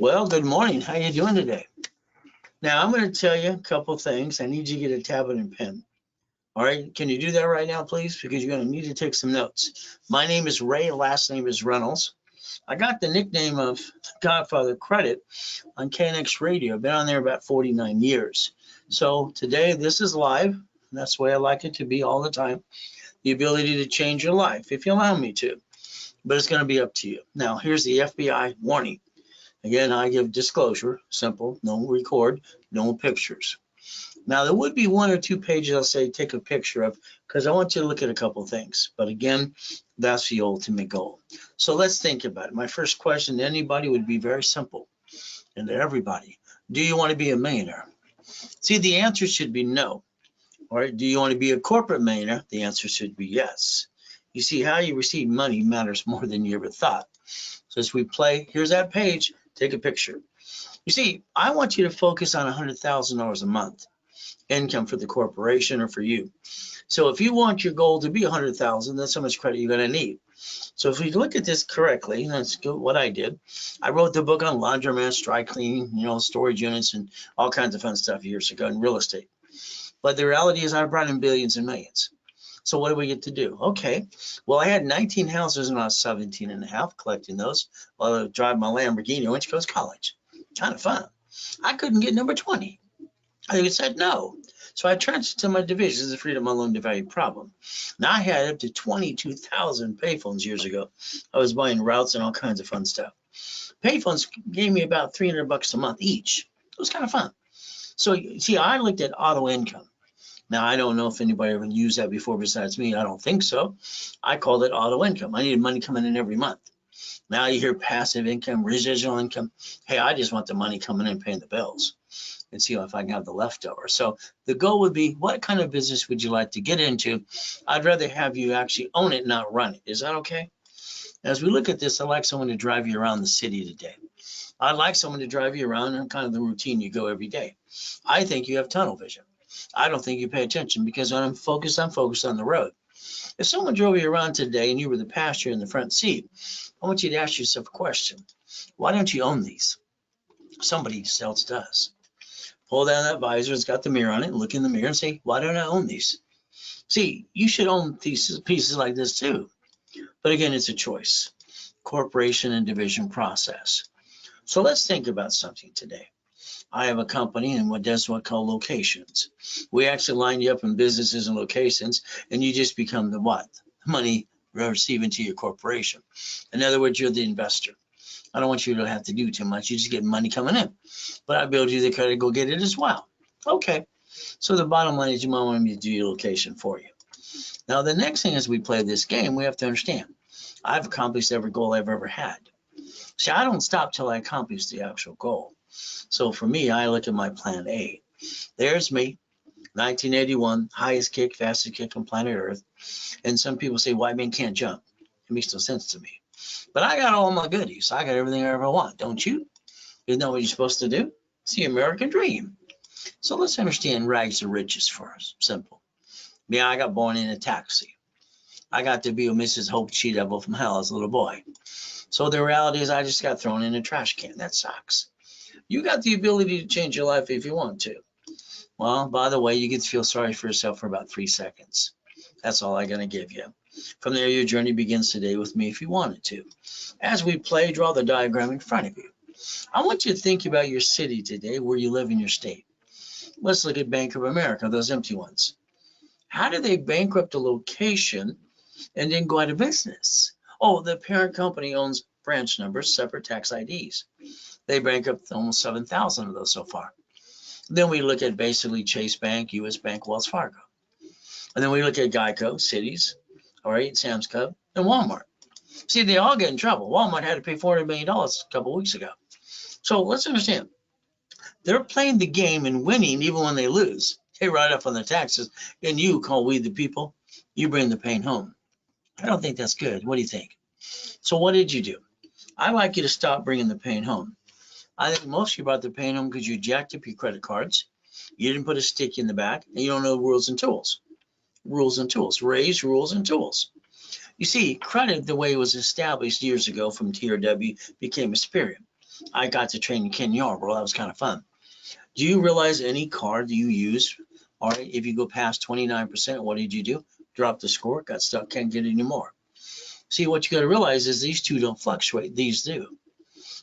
Well, good morning. How you doing today? Now, I'm going to tell you a couple things. I need you to get a tablet and pen. All right, can you do that right now, please? Because you're going to need to take some notes. My name is Ray, last name is Reynolds. I got the nickname of Godfather Credit on KNX Radio. I've been on there about 49 years. So today, this is live. That's the way I like it to be all the time. The ability to change your life, if you allow me to. But it's going to be up to you. Now, here's the FBI warning. Again, I give disclosure, simple, no record, no pictures. Now, there would be one or two pages I'll say take a picture of because I want you to look at a couple things. But again, that's the ultimate goal. So let's think about it. My first question to anybody would be very simple, and to everybody. Do you want to be a millionaire? See, the answer should be no. All right, do you want to be a corporate millionaire? The answer should be yes. You see, how you receive money matters more than you ever thought. So as we play, here's that page. Take a picture. You see, I want you to focus on $100,000 a month income for the corporation or for you. So if you want your goal to be 100,000, that's how much credit you're going to need. So if we look at this correctly, that's what I did. I wrote the book on laundromats, dry cleaning, storage units, and all kinds of fun stuff years ago in real estate. But the reality is I brought in billions and millions. So what do we get to do? Okay, well, I had 19 houses when I was 17 and a half, collecting those while I drove my Lamborghini. I went to go to college. Kind of fun. I couldn't get number 20. I said no. So I transferred to my divisions of freedom, my loan to value problem. Now I had up to 22,000 payphones years ago. I was buying routes and all kinds of fun stuff. Payphones gave me about $300 a month each. It was kind of fun. So see, I looked at auto income. Now, I don't know if anybody ever used that before besides me. I don't think so. I called it auto income. I needed money coming in every month. Now you hear passive income, residual income. Hey, I just want the money coming in paying the bills and see if I can have the leftover. So the goal would be, what kind of business would you like to get into? I'd rather have you actually own it, not run it. Is that okay? As we look at this, I'd like someone to drive you around the city today. I'd like someone to drive you around in kind of the routine you go every day. I think you have tunnel vision. I don't think you pay attention because when I'm focused on the road. If someone drove you around today and you were the passenger in the front seat, I want you to ask yourself a question. Why don't you own these? Somebody else does. Pull down that visor, it's got the mirror on it, look in the mirror and say, why don't I own these? See, you should own pieces like this too. But again, it's a choice. Corporation and division process. So let's think about something today. I have a company and what does what called locations. We actually line you up in businesses and locations, and you just become the what? Money receiving to your corporation. In other words, you're the investor. I don't want you to have to do too much. You just get money coming in. But I build you the credit to go get it as well. Okay. So the bottom line is you might want me to do your location for you. Now, the next thing as we play this game, we have to understand, I've accomplished every goal I've ever had. See, I don't stop till I accomplish the actual goal. So for me, I look at my plan A. There's me, 1981, highest kick, fastest kick on planet Earth. And some people say white men can't jump. It makes no sense to me. But I got all my goodies. I got everything I ever want, don't you? Isn't that what you're supposed to do? It's the American dream. So let's understand rags to riches for us. Simple. Me, I got born in a taxi. I got to be with Mrs. Hope She Devil from hell as a little boy. So the reality is I just got thrown in a trash can. That sucks. You got the ability to change your life if you want to. Well, by the way, you get to feel sorry for yourself for about 3 seconds. That's all I'm going to give you. From there, your journey begins today with me if you wanted to. As we play, draw the diagram in front of you. I want you to think about your city today, where you live in your state. Let's look at Bank of America, those empty ones. How do they bankrupt a location and then go out of business? Oh, the parent company owns branch numbers, separate tax IDs. They bankrupt almost 7,000 of those so far. Then we look at basically Chase Bank, US Bank, Wells Fargo. And then we look at Geico, Cities, all right, Sam's Club, and Walmart. See, they all get in trouble. Walmart had to pay $400 million a couple of weeks ago. So let's understand. They're playing the game and winning even when they lose. They write up on their taxes, and you call we the people. You bring the pain home. I don't think that's good. What do you think? So what did you do? I'd like you to stop bringing the pain home. I think most of you brought the pain home because you jacked up your credit cards. You didn't put a stick in the back, and you don't know rules and tools. Rules and tools. Raise rules and tools. You see, credit, the way it was established years ago from TRW, became a spirit. I got to train Ken Yarborough. That was kind of fun. Do you realize any card you use, all right, if you go past 29%, what did you do? Drop the score, got stuck, can't get any more. See, what you got to realize is these two don't fluctuate. These do.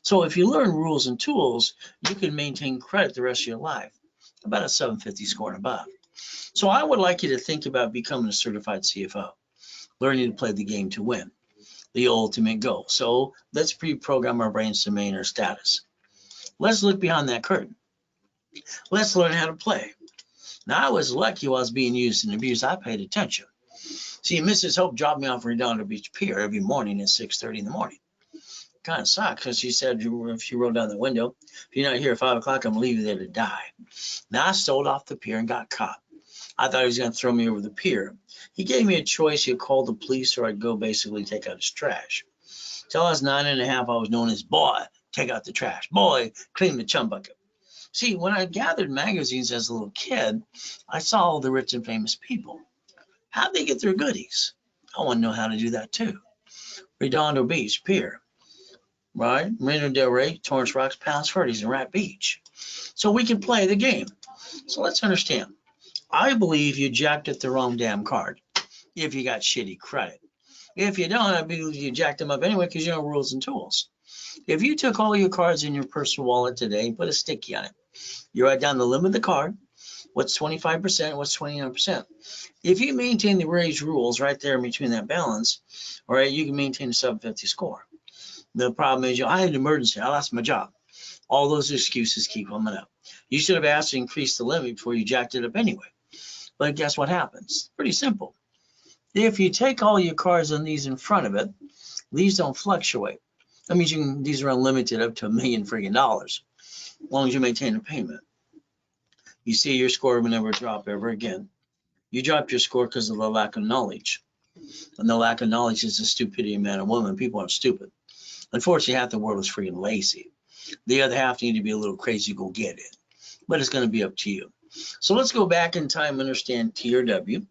So if you learn rules and tools, you can maintain credit the rest of your life, about a 750 score and above. So I would like you to think about becoming a certified CFO, learning to play the game to win, the ultimate goal. So let's pre-program our brains to maintain our status. Let's look behind that curtain. Let's learn how to play. Now, I was lucky while I was being used and abused. I paid attention. See, Mrs. Hope dropped me off Redondo Beach Pier every morning at 6:30 in the morning. Kind of sucked because she said if she rolled down the window, if you're not here at 5 o'clock, I'm going to leave you there to die. Now, I stole off the pier and got caught. I thought he was going to throw me over the pier. He gave me a choice. He'd call the police or I'd go basically take out his trash. Till I was 9.5, I was known as boy, take out the trash. Boy, clean the chum bucket. See, when I gathered magazines as a little kid, I saw all the rich and famous people. How'd they get their goodies? I want to know how to do that too. Redondo Beach Pier, right? Marina Del Rey, Torrance Rocks, Palos Verdes, and Rat Beach. So we can play the game. So let's understand. I believe you jacked up the wrong damn card if you got shitty credit. If you don't, I believe you jacked them up anyway because you know rules and tools. If you took all your cards in your personal wallet today and put a sticky on it, you write down the limit of the card, what's 25%, what's 29%. If you maintain the Ray's rules right there in between that balance, all right, you can maintain a 750 score. The problem is, I had an emergency. I lost my job. All those excuses keep coming up. You should have asked to increase the limit before you jacked it up anyway. But guess what happens? Pretty simple. If you take all your cards on these in front of it, these don't fluctuate. That means these are unlimited up to $1 million friggin' dollars, as long as you maintain a payment. You see your score will never drop ever again. You dropped your score because of the lack of knowledge. And the lack of knowledge is the stupidity of man and woman. People aren't stupid. Unfortunately, half the world is freaking lazy. The other half need to be a little crazy, go get it. But it's going to be up to you. So let's go back in time and understand TRW.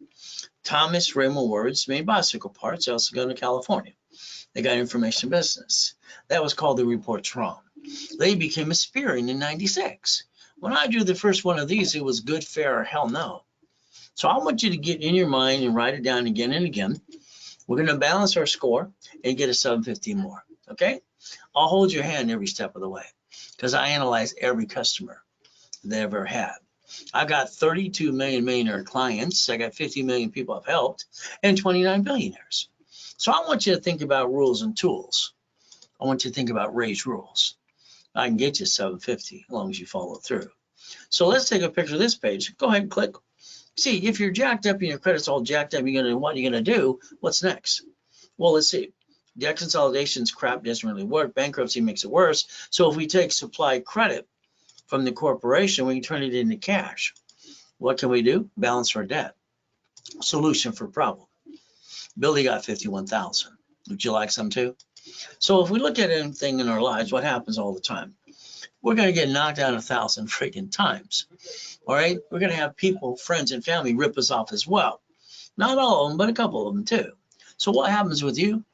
Thomas Raymond Words made bicycle parts, also going to California. They got information business. That was called the Reports Wrong. They became a Spearing in 96. When I drew the first one of these, it was good, fair, or hell no. So I want you to get in your mind and write it down again and again. We're going to balance our score and get a 750 more, okay? I'll hold your hand every step of the way because I analyze every customer they ever had. I've got 32 million millionaire clients. I got 50 million people I've helped and 29 billionaires. So I want you to think about rules and tools. I want you to think about Ray's rules. I can get you 750 as long as you follow through. So let's take a picture of this page. Go ahead and click. See, if you're jacked up and your credit's all jacked up, what are you gonna do? What's next? Well, let's see. Debt consolidation's crap doesn't really work. Bankruptcy makes it worse. So if we take supply credit from the corporation, we can turn it into cash. What can we do? Balance our debt. Solution for problem. Billy got 51,000. Would you like some too? So if we look at anything in our lives, what happens all the time? We're going to get knocked out 1,000 freaking times. All right? We're going to have people, friends, and family rip us off as well. Not all of them, but a couple of them too. So what happens with you?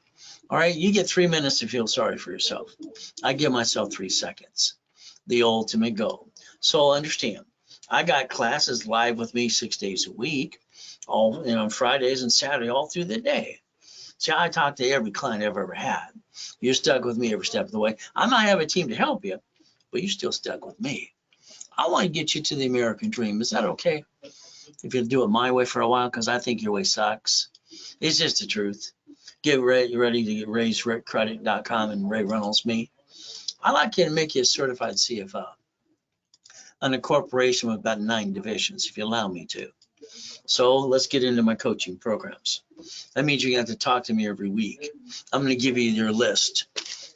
All right, you get 3 minutes to feel sorry for yourself. I give myself 3 seconds. The ultimate goal. So understand, I got classes live with me 6 days a week, all on Fridays and Saturday, all through the day. See, I talk to every client I've ever had. You're stuck with me every step of the way. I might have a team to help you, but you're still stuck with me. I want to get you to the American dream. Is that okay? If you do it my way for a while, because I think your way sucks. It's just the truth. Get ready to get rayscredit.com and Ray Reynolds me. I like you to make you a certified CFO on a corporation with about 9 divisions, if you allow me to. So let's get into my coaching programs. That means you're going to have to talk to me every week. I'm going to give you your list.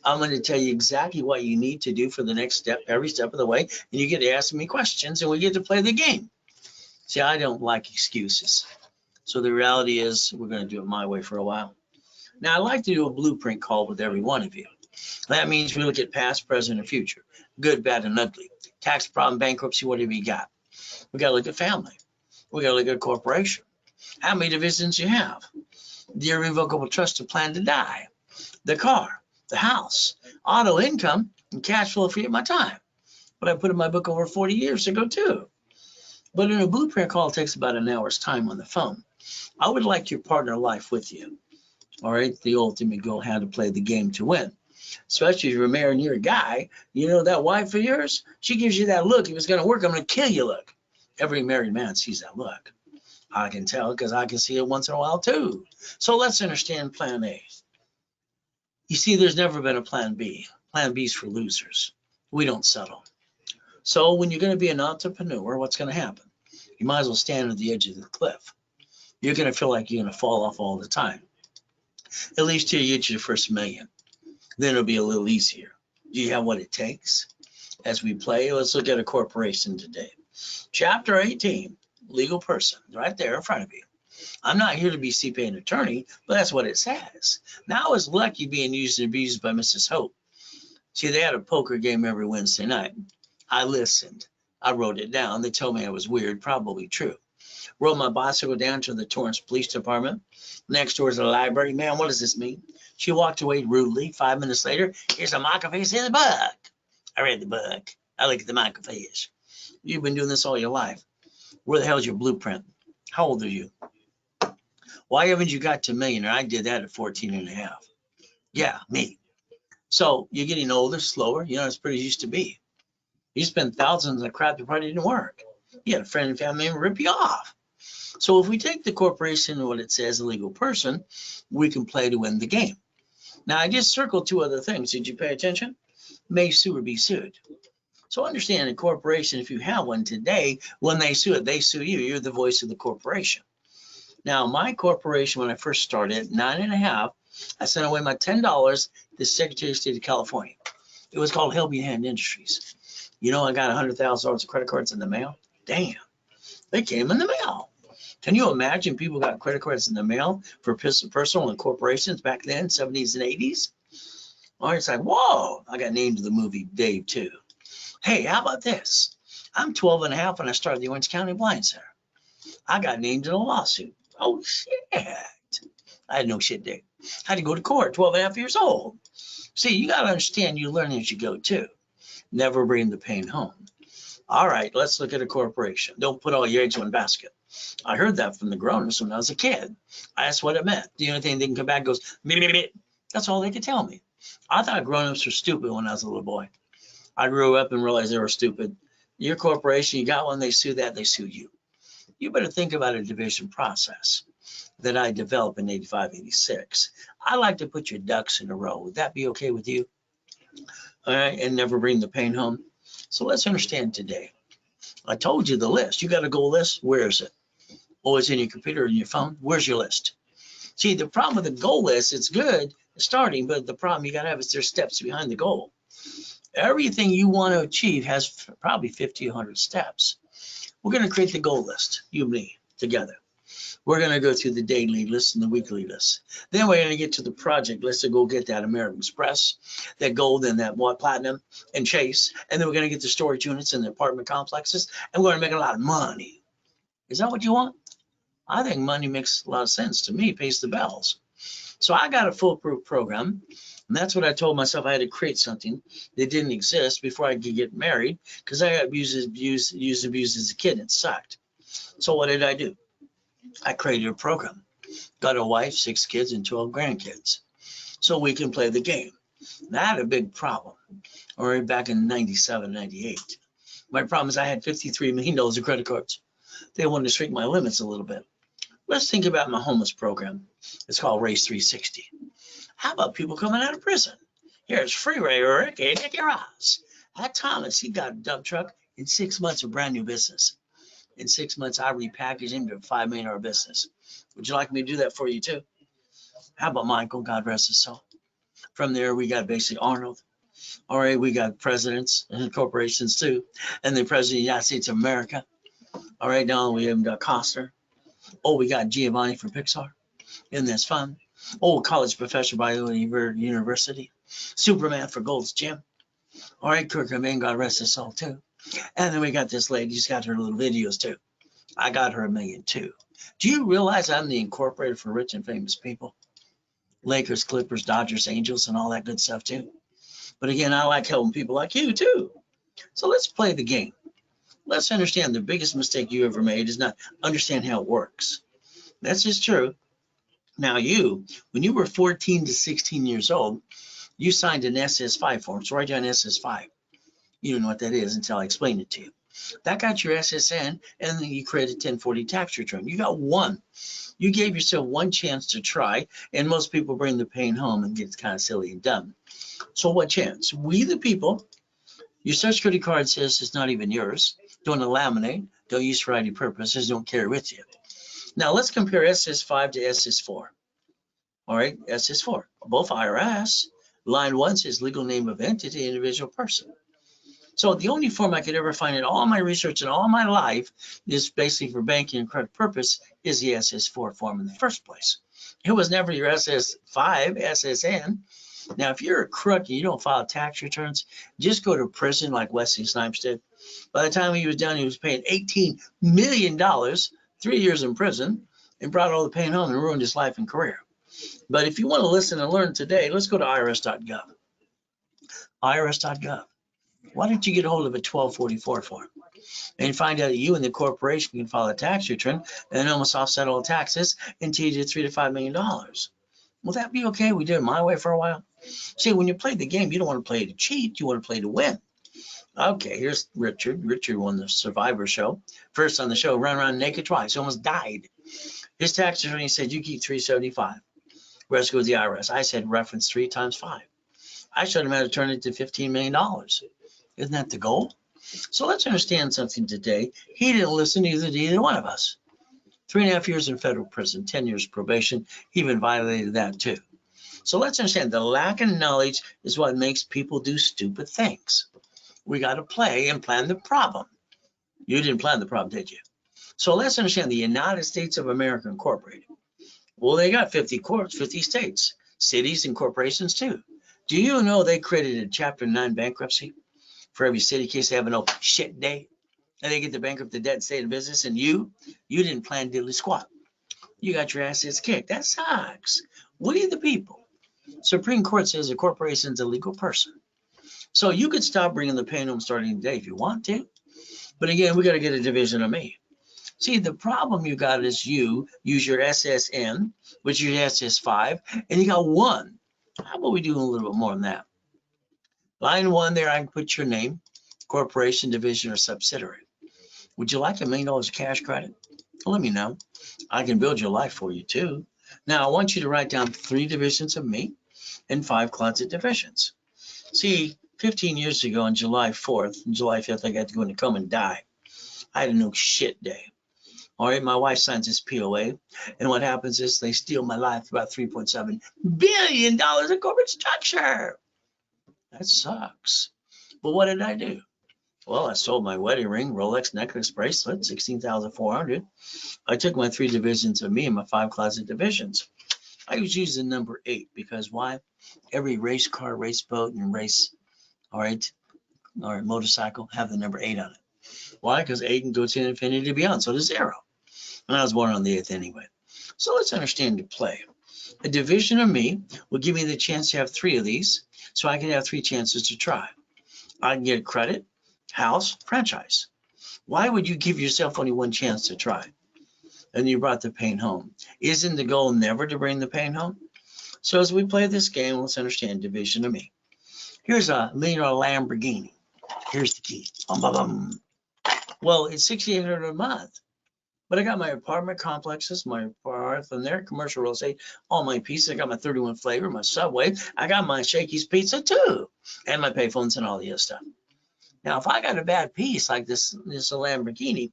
I'm going to tell you exactly what you need to do for the next step, every step of the way, and you get to ask me questions, and we get to play the game. See, I don't like excuses. So the reality is we're going to do it my way for a while. Now, I like to do a blueprint call with every one of you. That means we look at past, present, and future, good, bad, and ugly, tax problem, bankruptcy, whatever you got. We got to look at family. We got to look at corporation. How many divisions you have? The irrevocable trust to plan to die, the car, the house, auto income, And cash flow free my time. But I put in my book over 40 years ago too. But in a blueprint call, it takes about an hour's time on the phone. I would like your partner in life with you. All right, the ultimate goal, how to play the game to win. Especially if you're married and you're a guy, you know that wife of yours, she gives you that look. If it's going to work, I'm going to kill you look. Every married man sees that look. I can tell because I can see it once in a while too. So let's understand plan A. You see, there's never been a plan B. Plan B is for losers. We don't settle. So when you're going to be an entrepreneur, what's going to happen? You might as well stand at the edge of the cliff. You're going to feel like you're going to fall off all the time. At least till you get your first million. Then it'll be a little easier. Do you have what it takes? As we play, let's look at a corporation today. Chapter 18, legal person, right there in front of you. I'm not here to be CPA and attorney, but that's what it says. Now I was lucky being used and abused by Mrs. Hope. See, they had a poker game every Wednesday night. I listened. I wrote it down. They told me I was weird, probably true. Rode my bicycle down to the Torrance Police Department. Next door is the library. Man, what does this mean? She walked away rudely. 5 minutes later, here's a microfiche in the book. I read the book. I look at the microfiche. You've been doing this all your life. Where the hell's your blueprint? How old are you? Why haven't you got to millionaire? I did that at 14 and a half. Yeah, me. So you're getting older, slower. You know, it's pretty used to be. You spend thousands on crap that probably didn't work. You had a friend and family member rip you off. So if we take the corporation and what it says, a legal person, we can play to win the game. Now, I just circled two other things. Did you pay attention? May sue or be sued. So understand a corporation, if you have one today, when they sue it, they sue you. You're the voice of the corporation. Now, my corporation, when I first started, 9 and a half, I sent away my $10 to the Secretary of State of California. It was called Helping Hand Industries. You know, I got $100,000 of credit cards in the mail. Damn, they came in the mail. Can you imagine people got credit cards in the mail for personal and corporations back then, 70s and 80s? Well, it's like, whoa, I got named to the movie Dave too. Hey, how about this? I'm 12 and a half when I started the Orange County Blind Center. I got named in a lawsuit. Oh, shit. I had no shit, Dave. I had to go to court, 12 and a half years old. See, you got to understand you learn as you go too. Never bring the pain home. All right, let's look at a corporation. Don't put all your eggs in one basket. I heard that from the grown-ups when I was a kid. That's what it meant. The only thing they can come back and goes, me, me, me. That's all they could tell me. I thought grown-ups were stupid when I was a little boy. I grew up and realized they were stupid. Your corporation, you got one, they sue that, they sue you. You better think about a division process that I developed in 85, 86. I like to put your ducks in a row. Would that be okay with you? All right, and never bring the pain home. So let's understand today. I told you the list. You got a goal list? Where is it? Oh, it's in your computer or in your phone. Where's your list? See, the problem with the goal list, it's good starting, but the problem you got to have is there's steps behind the goal. Everything you want to achieve has probably 50, 100 steps. We're going to create the goal list, you and me, together. We're going to go through the daily list and the weekly list. Then we're going to get to the project list to go get that American Express, that gold and that platinum and Chase. And then we're going to get the storage units and the apartment complexes. And we're going to make a lot of money. Is that what you want? I think money makes a lot of sense to me, pays the bills. So I got a foolproof program. And that's what I told myself. I had to create something that didn't exist before I could get married because I got abused as a kid. And it sucked. So what did I do? I created a program, got a wife, 6 kids, and 12 grandkids, so we can play the game. And I had a big problem, all right, back in 97, 98. My problem is I had $53 million of credit cards. They wanted to shrink my limits a little bit. Let's think about my homeless program. It's called Race 360. How about people coming out of prison? Here's Freeway Rick and Nicky Ross. That Thomas, he got a dump truck in 6 months of brand new business. In 6 months, I repackaged him to a $5 million business. Would you like me to do that for you too? How about Michael? God rest his soul. From there, we got basically Arnold. All right, we got presidents and corporations too. And the president of the United States of America. All right, now we have got Costner. Oh, we got Giovanni from Pixar. Isn't that fun? Oh, college professor by the university. Superman for Gold's Gym. All right, Kurt Cobain, God rest his soul too. And then we got this lady, she's got her little videos too. I got her $1 million too. Do you realize I'm the incorporator for rich and famous people? Lakers, Clippers, Dodgers, Angels, and all that good stuff too. But again, I like helping people like you too. So let's play the game. Let's understand the biggest mistake you ever made is not understand how it works. That's just true. Now when you were 14 to 16 years old, you signed an SS5 form. So write down SS5. You don't know what that is until I explain it to you. That got your SSN, and then you created a 1040 tax return. You got one. You gave yourself one chance to try, and most people bring the pain home and get kind of silly and dumb. So what chance? We the people, your Social Security card says it's not even yours. Don't laminate. Don't use for any purposes. Don't carry with you. Now let's compare SS5 to SS4. All right, SS4, both IRS. Line 1 says legal name of entity, individual person. So the only form I could ever find in all my research and all my life is basically for banking and credit purpose is the SS4 form in the first place. It was never your SS5, SSN. Now, if you're a crook and you don't file tax returns, just go to prison like Wesley Snipes did. By the time he was done, he was paying $18 million, 3 years in prison, and brought all the pain home and ruined his life and career. But if you want to listen and learn today, let's go to irs.gov. irs.gov. Why don't you get a hold of a 1244 form and find out that you and the corporation can file a tax return and almost offset all taxes until you did $3 to $5 million? Will that be okay? We did it my way for a while. See, when you play the game, you don't want to play to cheat. You want to play to win. Okay, here's Richard. Richard won the Survivor show. First on the show, run around naked twice. He almost died. His tax attorney said, you keep $375. Rest goes the IRS. I said, reference 3 times 5. I showed him how to turn it to $15 million. Isn't that the goal? So let's understand something today. He didn't listen, neither did either one of us. 3.5 years in federal prison, 10 years probation. He even violated that too. So let's understand the lack of knowledge is what makes people do stupid things. We got to play and plan the problem. You didn't plan the problem, did you? So let's understand the United States of America Incorporated. Well, they got 50 courts, 50 states, cities and corporations too. Do you know they created a Chapter 9 bankruptcy for every city in case they have an old shit day and they get to bankrupt the debt and stay in business, and you didn't plan diddly squat. You got your assets kicked. That sucks. We the people. Supreme Court says a corporation is a legal person. So you could stop bringing the pain home starting today if you want to. But again, we got to get a division of me. See, the problem you got is you use your SSN, which is your SS5, and you got one. How about we do a little bit more than that? Line 1 there, I can put your name, corporation, division, or subsidiary. Would you like $1 million of cash credit? Well, let me know. I can build your life for you too. Now, I want you to write down 3 divisions of me and 5 closet divisions. See, 15 years ago on July 4th and July 5th, I got to go in a coma and die. I had a no shit day. All right, my wife signs this POA, and what happens is they steal my life, about $3.7 billion in corporate structure. That sucks. But what did I do? Well, I sold my wedding ring, Rolex necklace, bracelet, $16,400. I took my 3 divisions of me and my 5 closet divisions. I was using number 8 because why? Every race car, race boat, and race, all right, motorcycle have the number 8 on it. Why? Because 8 can go to infinity and beyond. So does 0. And I was born on the 8th anyway. So let's understand the play. A division of me will give me the chance to have 3 of these, so I can have 3 chances to try. I can get credit, house, franchise. Why would you give yourself only one chance to try? And you brought the pain home. Isn't the goal never to bring the pain home? So as we play this game, let's understand division of me. Here's a $1 million Lamborghini. Here's the key. Well, it's $6,800 a month. But I got my apartment complexes, my apartment from there, commercial real estate, all my pieces. I got my 31 flavor, my Subway. I got my Shakey's Pizza too, and my payphones and all the other stuff. Now, if I got a bad piece like this Lamborghini,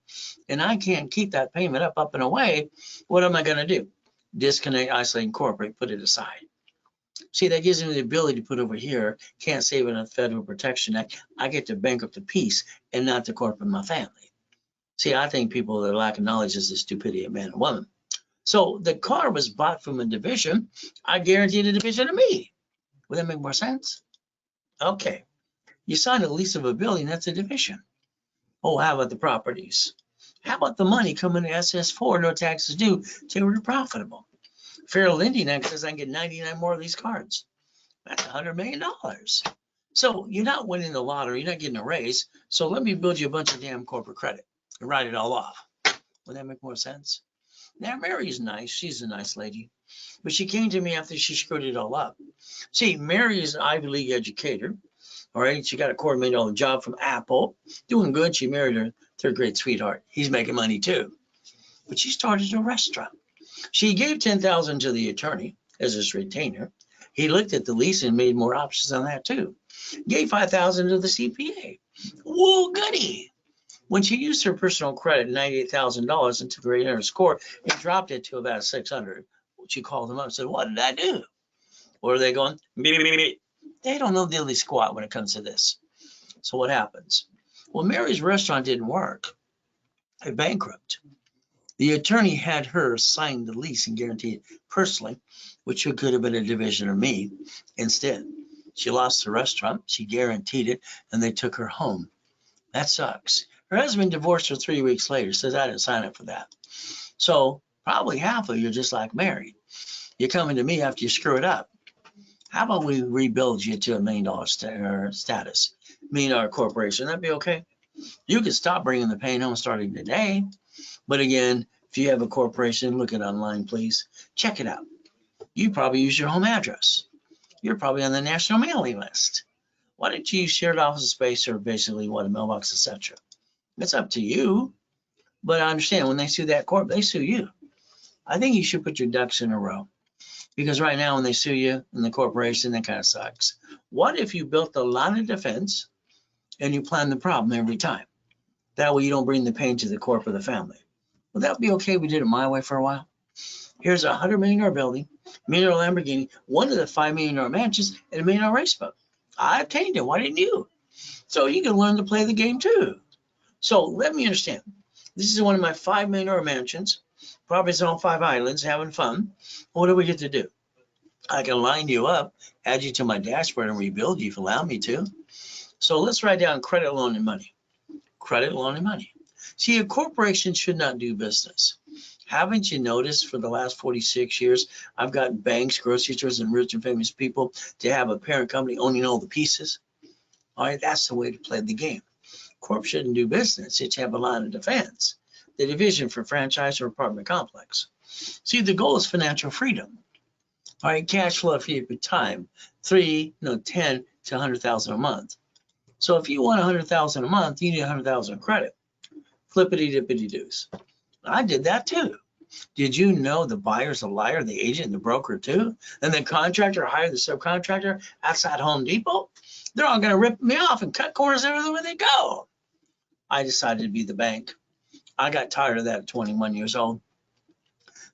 and I can't keep that payment up and away, what am I going to do? Disconnect, isolate, incorporate, put it aside. See, that gives me the ability to put over here, can't save it on the Federal Protection Act. I get to bankrupt the piece and not the corporate and my family. See, I think people that lack of knowledge is the stupidity of man and woman. So the car was bought from a division. I guaranteed a division of me. Would that make more sense? Okay. You sign a lease of a building, that's a division. Oh, how about the properties? How about the money coming to SS4, no taxes due, till we're profitable? Fair Lending Act says I can get 99 more of these cards. That's $100 million. So you're not winning the lottery, you're not getting a raise. So let me build you a bunch of damn corporate credit and write it all off. Would that make more sense? Now, Mary's nice. She's a nice lady. But she came to me after she screwed it all up. See, Mary is an Ivy League educator. All right. She got a $250,000 job from Apple. Doing good. She married her third grade sweetheart. He's making money too. But she started a restaurant. She gave $10,000 to the attorney as his retainer. He looked at the lease and made more options on that too. Gave $5,000 to the CPA. Whoa, goody. When she used her personal credit, $98,000, and took her 800 score and dropped it to about 600, she called them up and said, "What did I do?" What are they going? Beep, beep, beep. They don't know diddly squat when it comes to this. So what happens? Well, Mary's restaurant didn't work. They're bankrupt. The attorney had her sign the lease and guarantee it personally, which could have been a division of me. Instead, she lost the restaurant. She guaranteed it, and they took her home. That sucks. Her husband divorced her 3 weeks later, says I didn't sign up for that. So probably half of you are just like Mary. You're coming to me after you screw it up. How about we rebuild you to $1 million status, $1 million corporation? That'd be okay. You can stop bringing the pain home starting today. But again, if you have a corporation, look it online, please. Check it out. You probably use your home address. You're probably on the national mailing list. Why don't you use shared office space or basically what, a mailbox, etc.? It's up to you. But I understand when they sue that corp, they sue you. I think you should put your ducks in a row. Because right now when they sue you in the corporation, that kind of sucks. What if you built a line of defense and you plan the problem every time? That way you don't bring the pain to the corp or the family. Would that be okay if we did it my way for a while? Here's a $100 million building, $1 million Lamborghini, one of the $5 million mansions, and $1 million race boat. I obtained it. Why didn't you? So you can learn to play the game too. So let me understand. This is one of my $5 million mansions. Properties on 5 islands, having fun. What do we get to do? I can line you up, add you to my dashboard, and rebuild you if you allow me to. So let's write down credit, loan, and money. Credit, loan, and money. See, a corporation should not do business. Haven't you noticed for the last 46 years, I've got banks, grocery stores, and rich and famous people to have a parent company owning all the pieces? All right, that's the way to play the game. Corp shouldn't do business. It should have a line of defense. The division for franchise or apartment complex. See, the goal is financial freedom. All right, cash flow for your time, 10 to 100,000 a month. So if you want 100,000 a month, you need 100,000 credit. Flippity dippity doos. I did that too. Did you know the buyer's a liar, the agent, and the broker too? And the contractor hired the subcontractor outside Home Depot? They're all going to rip me off and cut corners everywhere they go. I decided to be the bank. I got tired of that at 21 years old.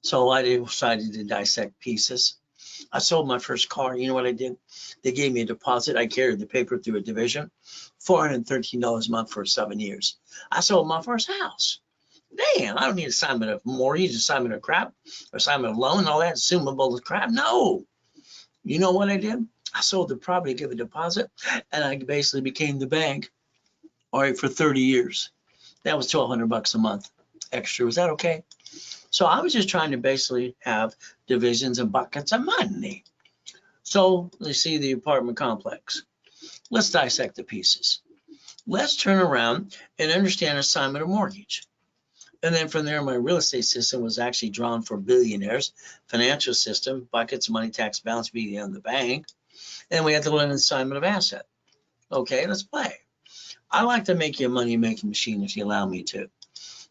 So I decided to dissect pieces. I sold my first car. You know what I did? They gave me a deposit. I carried the paper through a division, $413 a month for 7 years. I sold my first house. Damn, I don't need assignment of mortgage, assignment of crap, assignment of loan, all that assumable crap. No. You know what I did? I sold the property, gave a deposit, and I basically became the bank, all right, for 30 years. That was $1,200 a month extra. Was that okay? So I was just trying to basically have divisions and buckets of money. So let's see the apartment complex. Let's dissect the pieces. Let's turn around and understand assignment of mortgage. And then from there, my real estate system was actually drawn for billionaires, financial system, buckets, money, tax, balance, being on the bank. And we had to learn assignment of asset. Okay, let's play. I like to make you a money-making machine if you allow me to.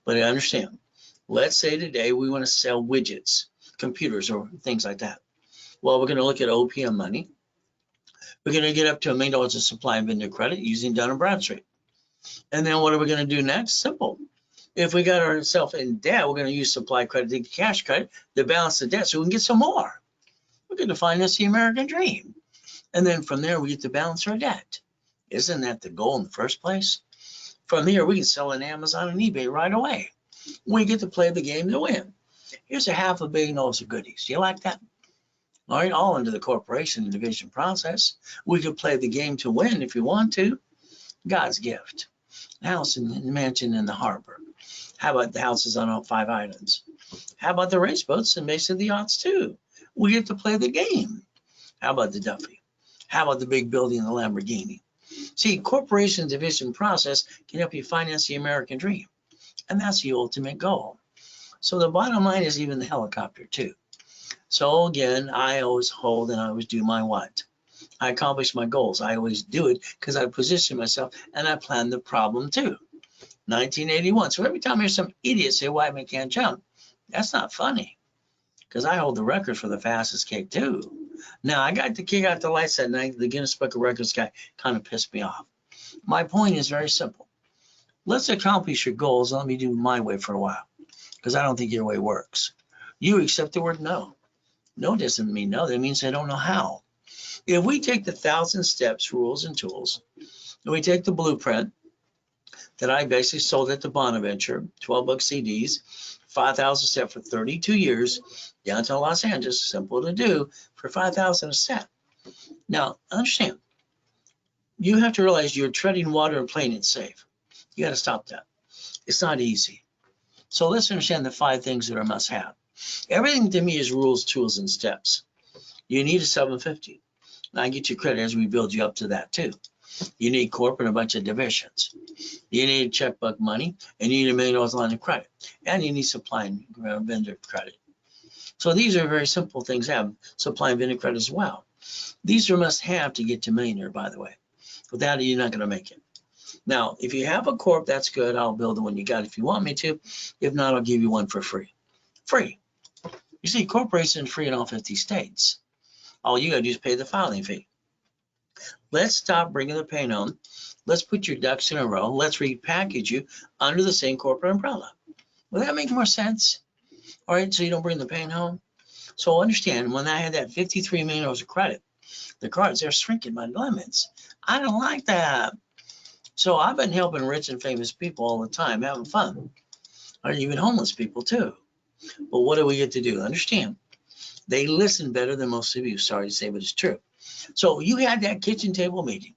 But I understand. Let's say today we want to sell widgets, computers, or things like that. Well, we're going to look at OPM money. We're going to get up to $1 million of supply and vendor credit using Dun & Bradstreet. And then what are we going to do next? Simple. If we got ourselves in debt, we're going to use supply credit to cash credit to balance the debt so we can get some more. We're going to finance the American dream. And then from there, we get to balance our debt. Isn't that the goal in the first place? From here, we can sell on Amazon and eBay right away. We get to play the game to win. Here's a $500 million of goodies. Do you like that? All right, all under the corporation and division process. We could play the game to win if you want to. God's gift. House and mansion in the harbor. How about the houses on all 5 islands? How about the race boats and basically the yachts too? We get to play the game. How about the Duffy? How about the big building, the Lamborghini? See, corporation division process can help you finance the American dream. And that's the ultimate goal. So the bottom line is even the helicopter too. So again, I always hold and I always do my what? I accomplish my goals. I always do it because I position myself and I plan the problem too. 1981. So every time there's some idiot say, why I can't jump, that's not funny because I hold the record for the fastest kick too. Now I got to kick out the lights that night. The Guinness Book of Records guy kind of pissed me off. My point is very simple. Let's accomplish your goals. Let me do my way for a while because I don't think your way works. You accept the word no. No doesn't mean no. That means I don't know how. If we take the 1,000 steps, rules, and tools, and we take the blueprint that I basically sold at the Bonaventure, 12 bucks CDs, 5,000 a set for 32 years, downtown Los Angeles, simple to do, for 5,000 a set. Now, understand, you have to realize you're treading water and playing it safe. You got to stop that. It's not easy. So let's understand the 5 things that are must-have. Everything to me is rules, tools, and steps. You need a 750. And I get you credit as we build you up to that too. You need corporate and a bunch of divisions. You need checkbook money, and you need $1 million line of credit, and you need supply and vendor credit. So these are very simple things to have, supply and vendor credit as well. These are must-have to get to millionaire, by the way. Without it, you're not going to make it. Now, if you have a corp, that's good. I'll build the one you got if you want me to. If not, I'll give you one for free. Free. You see, corporations are free in all 50 states. All you got to do is pay the filing fee. Let's stop bringing the pain home. Let's put your ducks in a row. Let's repackage you under the same corporate umbrella. Will that make more sense? All right, so you don't bring the pain home. So understand, when I had that $53 million of credit, the cards, they're shrinking my limits. I don't like that. So I've been helping rich and famous people all the time, having fun. Or even homeless people too. But what do we get to do? Understand, they listen better than most of you. Sorry to say, but it's true. So you had that kitchen table meeting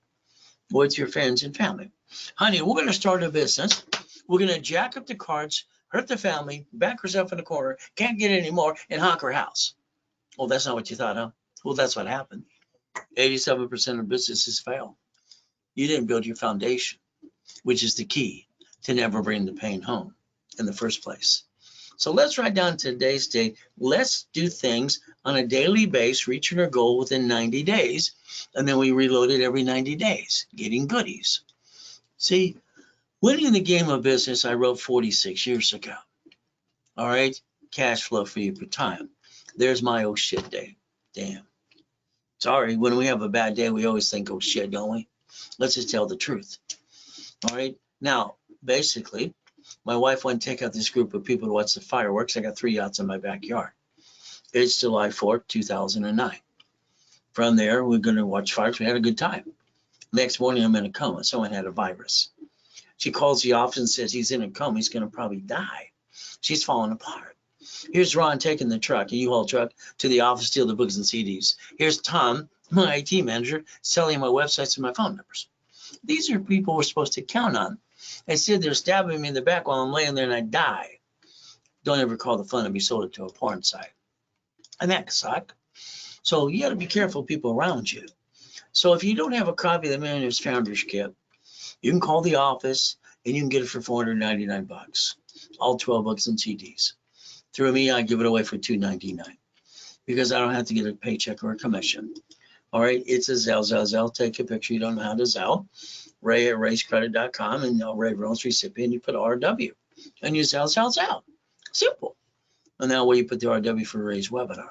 with your friends and family. Honey, we're going to start a business. We're going to jack up the cards, hurt the family, back herself in the corner, can't get any more, and honk her house. Well, that's not what you thought, huh? Well, that's what happened. 87% of businesses fail. You didn't build your foundation, which is the key to never bring the pain home in the first place. So let's write down today's date. Let's do things on a daily basis, reaching our goal within 90 days. And then we reload it every 90 days, getting goodies. See, winning the game of business, I wrote 46 years ago. All right, cash flow for you per time. There's my oh shit day. Damn. Sorry, when we have a bad day, we always think, oh shit, don't we? Let's just tell the truth. All right, now, basically, my wife went to take out this group of people to watch the fireworks. I got 3 yachts in my backyard. It's July 4th, 2009. From there, we're going to watch fireworks. We had a good time. Next morning, I'm in a coma. Someone had a virus. She calls the office and says he's in a coma. He's going to probably die. She's falling apart. Here's Ron taking the truck, a U-Haul truck, to the office, steal the books and CDs. Here's Tom, my IT manager, selling my websites and my phone numbers. These are people we're supposed to count on. Instead, they're stabbing me in the back while I'm laying there and I die. Don't ever call the fund and be sold it to a porn site. And that suck. So you got to be careful people around you. So if you don't have a copy of the Millionaire's Founders Kit, you can call the office and you can get it for $499. All 12 books and CDs. Through me, I give it away for $299 because I don't have to get a paycheck or a commission. All right, it's a Zelle. Take a picture. You don't know how to Zelle. Ray at rayscredit.com and Ray Reynolds recipient. You put RW and you Zelle. Simple. And that way you put the RW for Ray's webinar.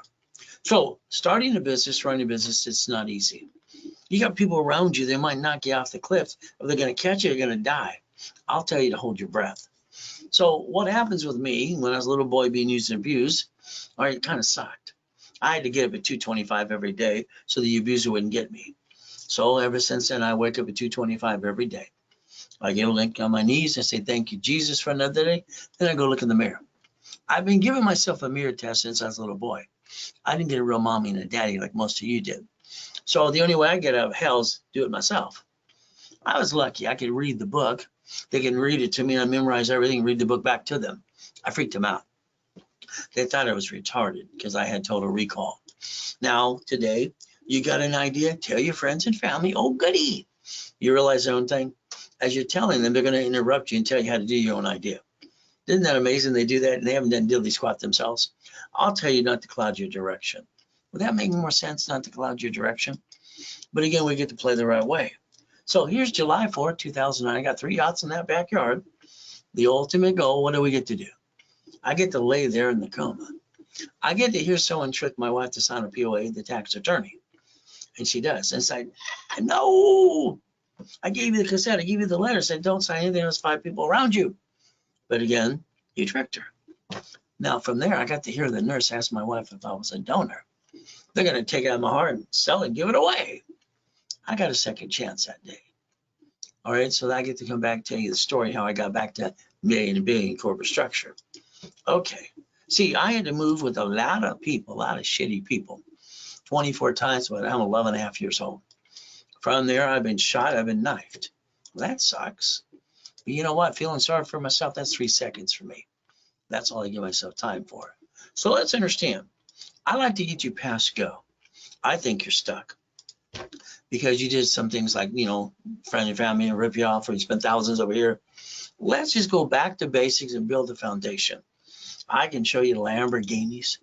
So starting a business, running a business, it's not easy. You got people around you, they might knock you off the cliff. If they're going to catch you, you're going to die. I'll tell you to hold your breath. So what happens with me when I was a little boy being used and abused, all right, it kind of sucked. I had to get up at 2:25 every day so the abuser wouldn't get me. So ever since then, I wake up at 2:25 every day. I get a link on my knees and say, thank you, Jesus, for another day. Then I go look in the mirror. I've been giving myself a mirror test since I was a little boy. I didn't get a real mommy and a daddy like most of you did. So the only way I get out of hell is do it myself. I was lucky. I could read the book. They can read it to me. I memorize everything, read the book back to them. I freaked them out. They thought I was retarded because I had total recall. Now, today, You got an idea? Tell your friends and family. Oh, goody. You realize their own thing? As you're telling them, they're going to interrupt you and tell you how to do your own idea. Isn't that amazing? They do that and they haven't done diddly squat themselves. I'll tell you not to cloud your direction. Would that make more sense, not to cloud your direction? But again, we get to play the right way. So here's July 4th, 2009. I got 3 yachts in that backyard. The ultimate goal, what do we get to do? I get to lay there in the coma. I get to hear someone trick my wife to sign a POA, the tax attorney. And she does. And it's like, no, I gave you the cassette. I gave you the letter. Said, don't sign anything. There's 5 people around you. But again, you tricked her. Now, from there, I got to hear the nurse ask my wife if I was a donor. They're going to take it out of my heart and sell it, give it away. I got a second chance that day. All right, so I get to come back and tell you the story, how I got back to million to billion corporate structure. Okay. See, I had to move with a lot of people, a lot of shitty people, 24 times, but I'm 11 and a half years old. From there, I've been shot, I've been knifed. Well, that sucks. But you know what? Feeling sorry for myself, that's 3 seconds for me. That's all I give myself time for. So let's understand. I like to get you past go. I think you're stuck because you did some things like, you know, friend and family and rip you off, or you spent thousands over here. Let's just go back to basics and build a foundation. I can show you Lamborghinis,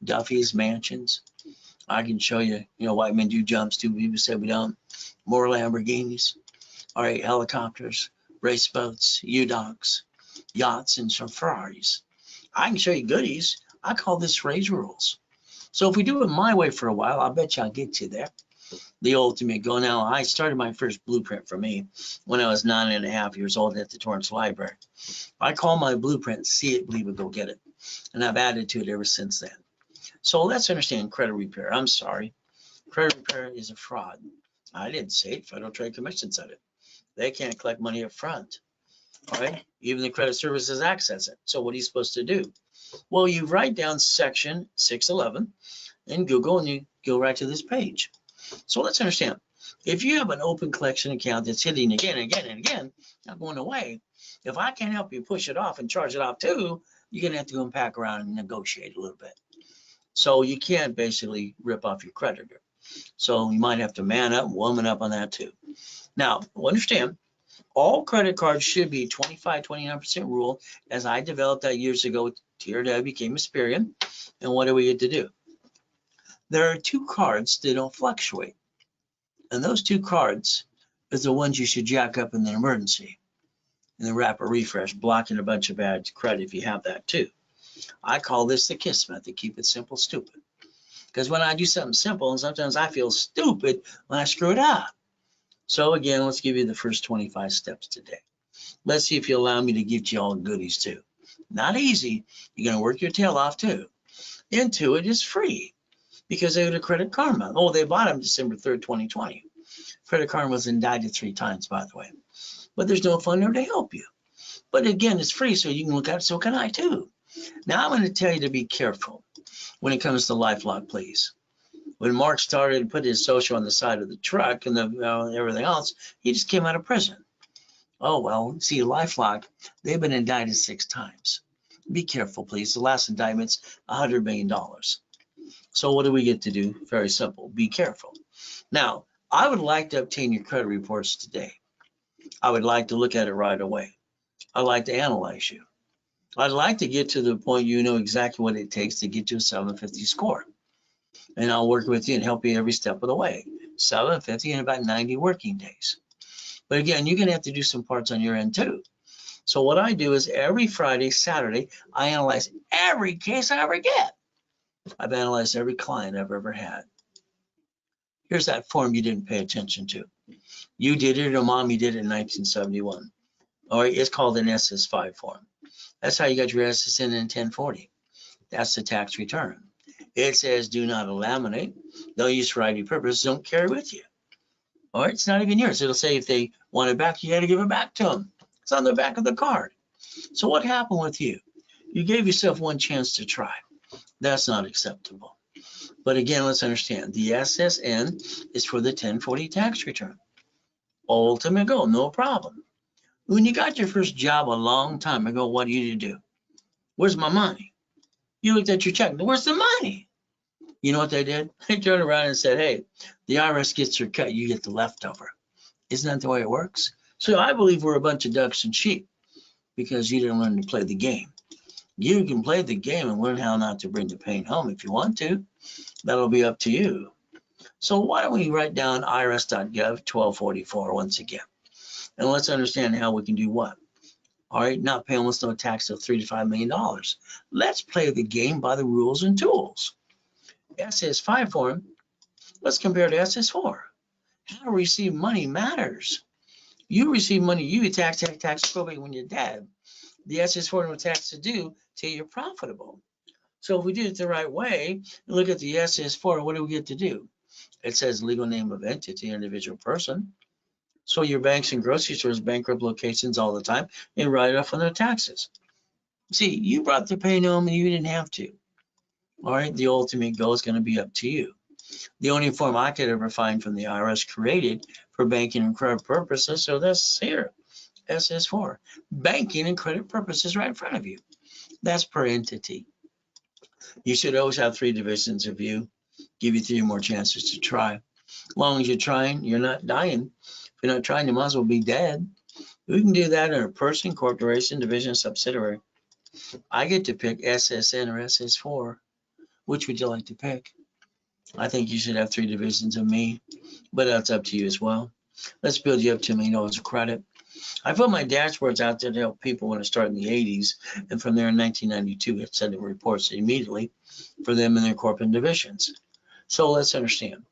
Duffy's, mansions. I can show you, you know, white men do jumps too. People say we don't. More Lamborghinis. All right, helicopters, race boats, U-Docks, yachts, and some Ferraris. I can show you goodies. I call this Ray's rules. So if we do it my way for a while, I'll bet you I'll get you there. The ultimate goal. Now, I started my first blueprint for me when I was 9.5 years old at the Torrance Library. I call my blueprint, see it, believe it, go get it. And I've added to it ever since then. So let's understand credit repair. I'm sorry. Credit repair is a fraud. I didn't say it. Federal Trade Commission said it. They can't collect money up front. All right. Even the Credit Services Act says it. So what are you supposed to do? Well, you write down section 611 in Google and you go right to this page. So let's understand. If you have an open collection account that's hitting again and again and again, not going away, if I can't help you push it off and charge it off too, you're going to have to go and pack around and negotiate a little bit. So you can't basically rip off your creditor. So you might have to man up, woman up on that too. Now, understand, all credit cards should be 25, 29% rule, as I developed that years ago with TRW, became Experian. And what do we get to do? There are 2 cards that don't fluctuate. And those 2 cards is the ones you should jack up in an emergency. And then rapid refresh, blocking a bunch of bad credit if you have that too. I call this the KISS method, keep it simple, stupid. Because when I do something simple, and sometimes I feel stupid when I screw it up. So again, let's give you the first 25 steps today. Let's see if you allow me to give you all the goodies too. Not easy. You're going to work your tail off too. Intuit is free because they go to Credit Karma. Oh, they bought them December 3rd, 2020. Credit Karma was indicted 3 times, by the way. But there's no fund there to help you. But again, it's free, so you can look at it. So can I too. Now I'm going to tell you to be careful when it comes to LifeLock, please. When Mark started to put his social on the side of the truck and everything else, he just came out of prison. Oh, well, see, LifeLock, they've been indicted 6 times. Be careful, please. The last indictment's $100 million. So what do we get to do? Very simple. Be careful. Now, I would like to obtain your credit reports today. I would like to look at it right away. I'd like to analyze you. I'd like to get to the point you know exactly what it takes to get you a 750 score. And I'll work with you and help you every step of the way. 750 in about 90 working days. But again, you're going to have to do some parts on your end too. So what I do is every Friday, Saturday, I analyze every case I ever get. I've analyzed every client I've ever had. Here's that form you didn't pay attention to. You did it or mommy did it in 1971. All right, it's called an SS5 form. That's how you got your SSN in 1040. That's the tax return. It says do not laminate. They'll use for ID purposes. Don't carry with you. All right, it's not even yours. It'll say if they want it back, you got to give it back to them. It's on the back of the card. So what happened with you? You gave yourself one chance to try. That's not acceptable. But again, let's understand. The SSN is for the 1040 tax return. Ultimate goal, no problem. When you got your first job a long time ago, what do you do? Where's my money? You looked at your check. Where's the money? You know what they did? They turned around and said, hey, the IRS gets your cut, you get the leftover. Isn't that the way it works? So I believe we're a bunch of ducks and sheep because you didn't learn to play the game. You can play the game and learn how not to bring the pain home if you want to. That'll be up to you. So why don't we write down irs.gov 1244 once again? And let's understand how we can do what. All right, not pay almost no tax of $3 to $5 million. Let's play the game by the rules and tools. SS5 form, let's compare to SS4. How to receive money matters. You receive money, you get tax probate when you're dead. The SS4 no tax to do till you're profitable. So if we do it the right way, look at the SS4, what do we get to do? It says legal name of entity, individual person. So your banks and grocery stores bankrupt locations all the time and write it off on their taxes. See, you brought the pain home and you didn't have to. All right, the ultimate goal is going to be up to you. The only form I could ever find from the IRS created for banking and credit purposes, so that's here, SS4. Banking and credit purposes right in front of you. That's per entity. You should always have 3 divisions of view. Give you 3 more chances to try. As long as you're trying, you're not dying. If you're not trying, you might as well be dead. We can do that in a person, corporation, division, subsidiary. I get to pick SSN or SS4. Which would you like to pick? I think you should have 3 divisions of me, but that's up to you as well. Let's build you up to $1 million of credit. I put my dashboards out there to help people when I started in the 80s, and from there in 1992, it sent reports immediately for them and their corporate divisions. So let's understand.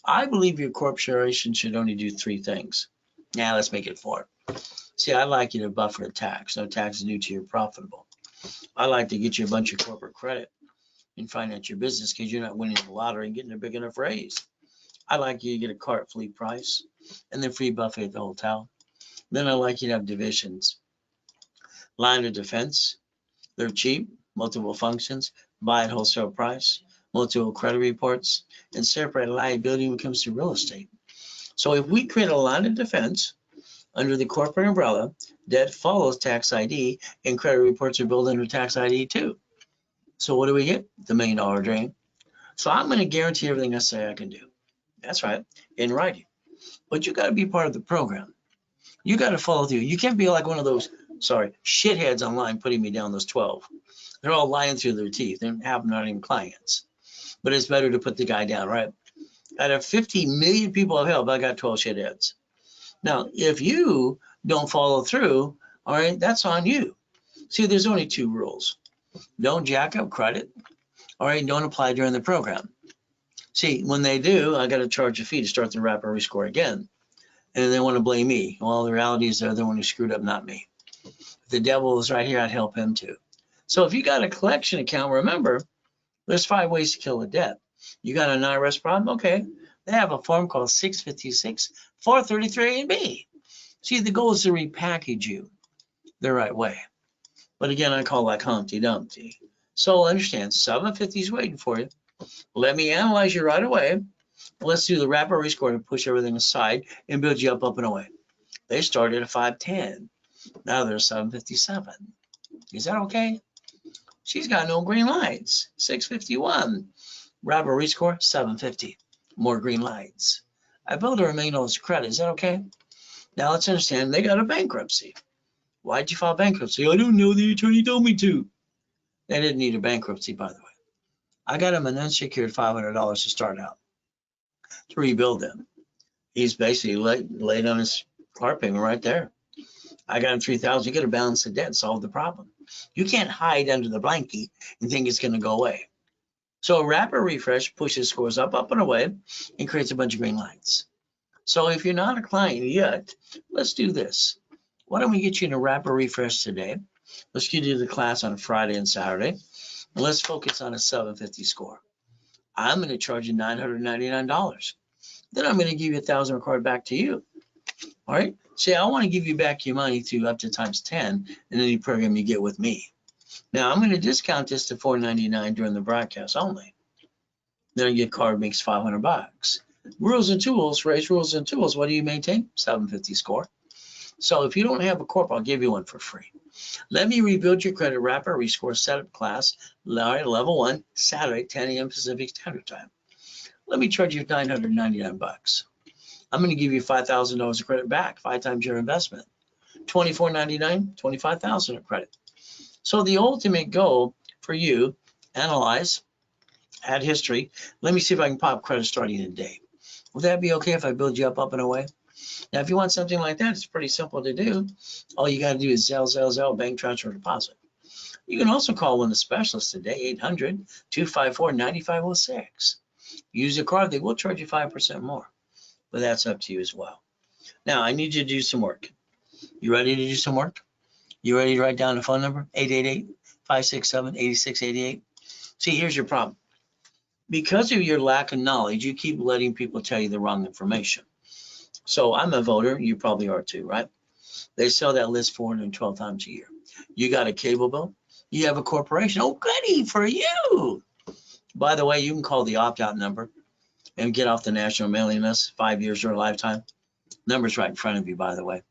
I believe your corporation should only do 3 things. Now let's make it 4. See, I like you to buffer the tax. No tax is due to your profitable. I like to get you a bunch of corporate credit and finance your business because you're not winning the lottery and getting a big enough raise. I like you to get a car at flea price and then free buffet at the hotel. Then I like you to have divisions. Line of defense, they're cheap, multiple functions, buy at wholesale price, multiple credit reports, and separate liability when it comes to real estate. So if we create a line of defense under the corporate umbrella, debt follows tax ID and credit reports are billed under tax ID too. So what do we get? The $1 million dream. So I'm going to guarantee everything I say I can do. That's right, in writing. But you got to be part of the program. You got to follow through. You can't be like one of those, shitheads online putting me down, those 12. They're all lying through their teeth. They're not even clients. But it's better to put the guy down, right? Out of 50 million people I've helped, I got 12 shitheads. Now, if you don't follow through, all right, that's on you. See, there's only 2 rules. Don't jack up credit, all right, don't apply during the program. See, when they do, I got to charge a fee to start the wrapper rescore again. And they want to blame me. Well, the reality is they're the one who screwed up, not me. If the devil was right here, I'd help him too. So if you got a collection account, remember, there's 5 ways to kill a debt. You got an IRS problem? Okay. They have a form called 656 433A&B. See, the goal is to repackage you the right way. But again, I call that Humpty Dumpty. So understand, 750 is waiting for you. Let me analyze you right away. Let's do the wrapper rescore to push everything aside and build you up and away. They started at 510. Now they're 757. Is that okay? She's got no green lights. 651. Wrapper rescore, 750. More green lights. I built her $1 million credit. Is that okay? Now let's understand they got a bankruptcy. Why'd you file bankruptcy? I don't know. The attorney told me to. They didn't need a bankruptcy, by the way. I got him an unsecured $500 to start out to rebuild them. He's basically laid on his car payment right there. I got him $3,000. You got to balance the debt, solve the problem. You can't hide under the blankie and think it's going to go away. So a wrapper refresh pushes scores up and away and creates a bunch of green lights. So if you're not a client yet, let's do this. Why don't we get you in a wrapper refresh today? Let's get you to the class on Friday and Saturday. And let's focus on a 750 score. I'm going to charge you $999. Then I'm going to give you $1,000 required back to you. All right. See, I want to give you back your money through up to times 10 in any program you get with me. Now I'm going to discount this to $499 during the broadcast only. Then I get card makes $500. Rules and tools, Ray's rules and tools. What do you maintain? 750 score. So if you don't have a corp, I'll give you one for free. Let me rebuild your credit rapid rescore setup class, level 1, Saturday, 10 a.m. Pacific Standard Time. Let me charge you $999. I'm going to give you $5,000 of credit back, 5 times your investment. $24.99, $25,000 of credit. So the ultimate goal for you, analyze, add history. Let me see if I can pop credit starting today. Would that be okay if I build you up and away? Now, if you want something like that, it's pretty simple to do. All you got to do is Zelle, bank transfer, deposit. You can also call one of the specialists today, 800-254-9506. Use a card, they will charge you 5% more, but that's up to you as well. Now, I need you to do some work. You ready to do some work? You ready to write down the phone number? 888-567-8688. See, here's your problem. Because of your lack of knowledge, you keep letting people tell you the wrong information. So I'm a voter, you probably are too, right? They sell that list 412 times a year. You got a cable bill, you have a corporation. Oh, goody for you. By the way, you can call the opt-out number and get off the national mailing list, 5 years or a lifetime. Number's right in front of you, by the way.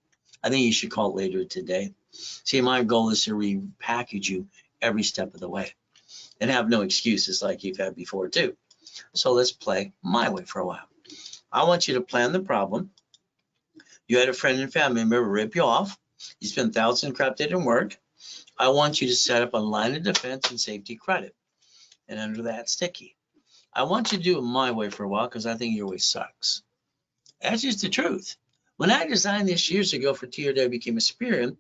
I think you should call it later today. See, my goal is to repackage you every step of the way and have no excuses like you've had before too. So let's play my way for a while. I want you to plan the problem. You had a friend and family member rip you off. You spent thousands of crap didn't work. I want you to set up a line of defense and safety credit. And under that, sticky. I want you to do it my way for a while because I think your way sucks. That's just the truth. When I designed this years ago for TRW became a Superior,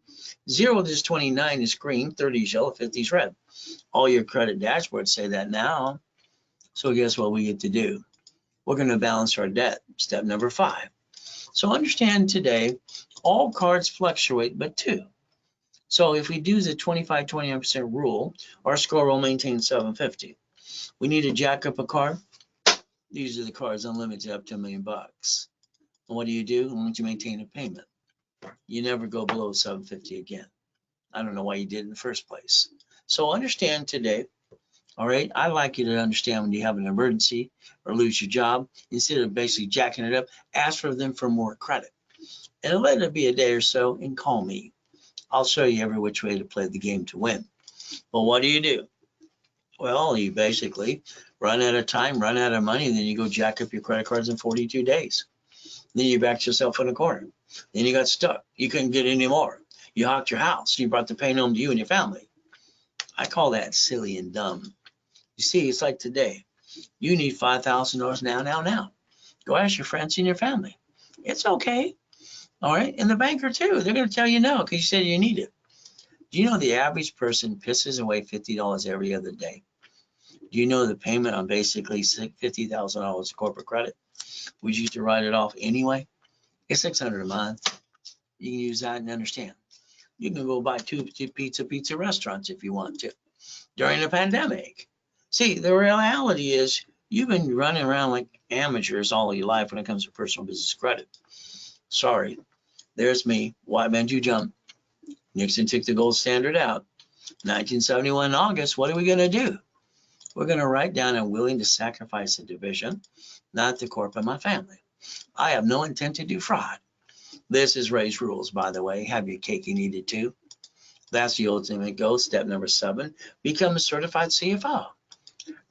0 is 29 is green, 30 is yellow, 50 is red. All your credit dashboards say that now. So guess what we get to do? We're going to balance our debt. Step number 5. So understand today, all cards fluctuate but 2. So if we do the 25-29% rule, our score will maintain 750. We need to jack up a card. These are the cards unlimited up to $1 million. And what do? Once you maintain a payment, you never go below 750 again. I don't know why you did in the first place. So understand today, all right? I like you to understand when you have an emergency or lose your job, instead of basically jacking it up, ask for them for more credit. And let it be a day or so and call me. I'll show you every which way to play the game to win. But what do? Well, you basically run out of time, run out of money, and then you go jack up your credit cards in 42 days. Then you backed yourself in a corner. Then you got stuck. You couldn't get any more. You hawked your house. You brought the pain home to you and your family. I call that silly and dumb. You see, it's like today. You need $5,000 now. Go ask your friends and your family. It's okay. All right. And the banker too. They're going to tell you no because you said you need it. Do you know the average person pisses away $50 every other day? Do you know the payment on basically $50,000 of corporate credit? Would you used to write it off anyway? It's $600 a month. You can use that and understand. You can go buy two pizza restaurants if you want to during the pandemic. See, the reality is you've been running around like amateurs all of your life when it comes to personal business credit. Sorry, there's me. Why made you jump? Nixon took the gold standard out. 1971 in August, what are we going to do? We're going to write down I'm willing to sacrifice the division, not the corp and my family. I have no intent to do fraud. This is Ray's rules, by the way. Have your cake and eat it too. That's the ultimate goal. Step number 7, become a certified CFO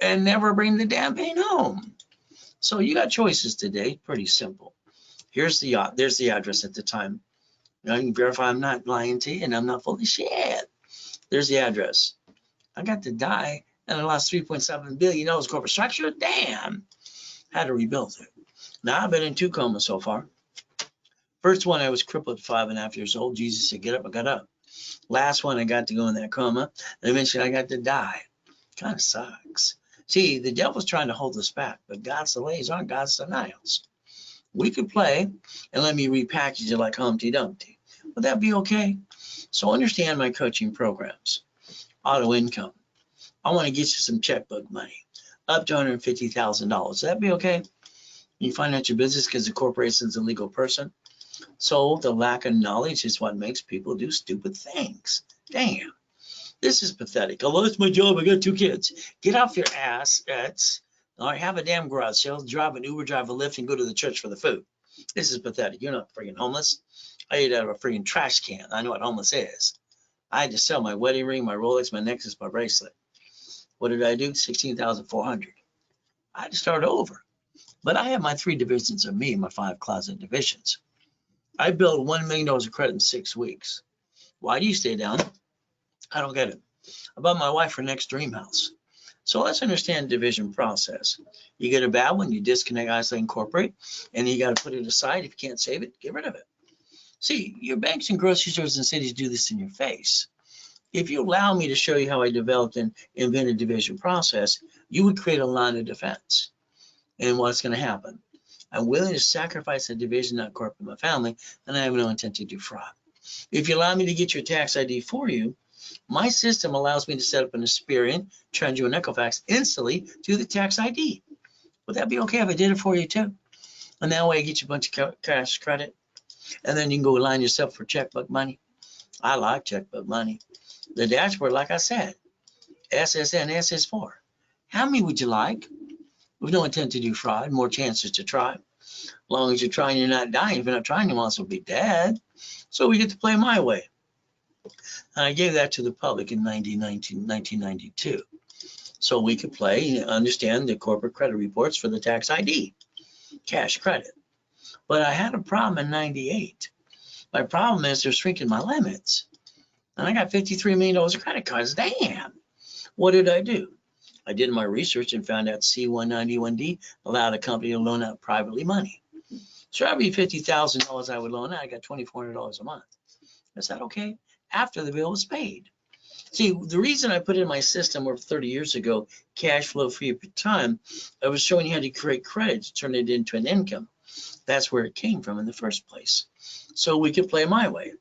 and never bring the damn pain home. So you got choices today. Pretty simple. There's the address at the time. Now you can verify I'm not lying to you and I'm not full of shit. There's the address. I got to die and I lost $3.7 billion corporate structure. Damn. Had to rebuild it. Now I've been in 2 comas so far. First one, I was crippled at 5.5 years old. Jesus said, get up, I got up. Last one, I got to go in that coma. And eventually I got to die. Kind of sucks. See, the devil's trying to hold us back, but God's delays aren't God's denials. We could play and let me repackage it like Humpty Dumpty. Would that be okay? So understand my coaching programs. Auto income. I want to get you some checkbook money, up to $150,000. Would that be okay? You financial business because the corporation's a legal person. So the lack of knowledge is what makes people do stupid things. Damn. This is pathetic. I lost my job. I got 2 kids. Get off your ass. Or have a damn garage sale, drive an Uber, drive a Lyft, and go to the church for the food. This is pathetic. You're not freaking homeless. I ate out of a freaking trash can. I know what homeless is. I had to sell my wedding ring, my Rolex, my necklace, my bracelet. What did I do? 16,400. I had to start over. But I have my 3 divisions of me, my 5 closet divisions. I built $1 million of credit in 6 weeks. Why do you stay down? I don't get it. I bought my wife her next dream house. So let's understand the division process. You get a bad one, you disconnect, isolate, incorporate, and you got to put it aside. If you can't save it, get rid of it. See, your banks and grocery stores and cities do this in your face. If you allow me to show you how I developed and invented division process, you would create a line of defense. And what's going to happen? I'm willing to sacrifice a division, not corporate, my family, and I have no intent to defraud. If you allow me to get your tax ID for you, my system allows me to set up an Experian, Trendue, and Equifax instantly to the tax ID. Would that be okay if I did it for you too? And that way I get you a bunch of cash credit, and then you can go line yourself for checkbook money. I like checkbook money. The dashboard, like I said, SSN, SS4. How many would you like? With no intent to do fraud, more chances to try. As long as you're trying, you're not dying. If you're not trying, you might as well be dead. So we get to play my way. And I gave that to the public in 1992. So we could play and understand the corporate credit reports for the tax ID, cash credit. But I had a problem in 98. My problem is they're shrinking my limits. And I got $53 million of credit cards. Damn. What did I do? I did my research and found out C-191D allowed a company to loan out privately money. So every $50,000 I would loan out, I got $2,400 a month. Is that okay? After the bill was paid. See, the reason I put in my system over 30 years ago, cash flow free per time, I was showing you how to create credit to turn it into an income. That's where it came from in the first place. So we could play my way.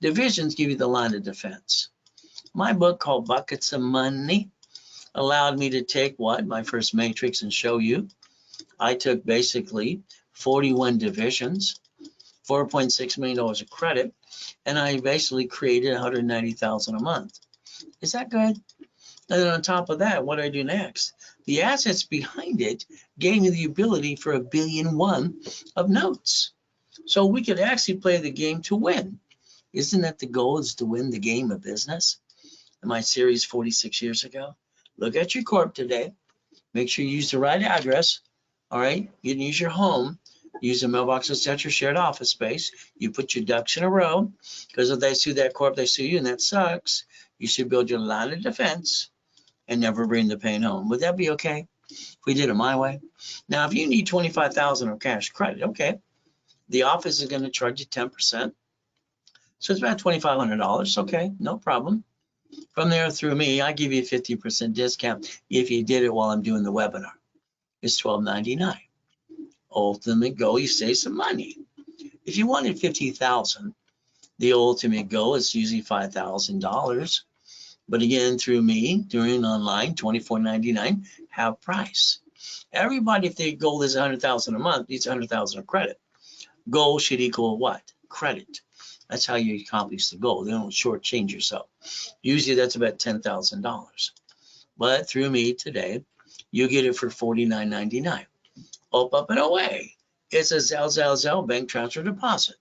Divisions give you the line of defense. My book called Buckets of Money allowed me to take my first matrix and show you. I took basically 41 divisions, $4.6 million of credit, and I basically created $190,000 a month. Is that good? And then on top of that, what do I do next? The assets behind it gave me the ability for $1.1 billion of notes. So we could actually play the game to win. Isn't that the goal, is to win the game of business? In my series 46 years ago, look at your corp today. Make sure you use the right address. All right, you can use your home. Use a mailbox that's at your shared office space. You put your ducks in a row, because if they sue that corp, they sue you, and that sucks. You should build your line of defense and never bring the pain home. Would that be okay if we did it my way? Now, if you need $25,000 of cash credit, okay, the office is going to charge you 10%. So it's about $2,500. Okay, no problem. From there, through me, I give you a 50% discount if you did it while I'm doing the webinar. It's $12.99. Ultimate goal, you save some money. If you wanted $50,000, the ultimate goal is usually $5,000. But again, through me, doing online, $24.99, half price. Everybody, if their goal is $100,000 a month, needs $100,000 of credit. Goal should equal what? Credit. That's how you accomplish the goal. They don't shortchange yourself. Usually that's about $10,000. But through me today, you get it for $49.99. Up, and away. It's a Zelle bank transfer deposit.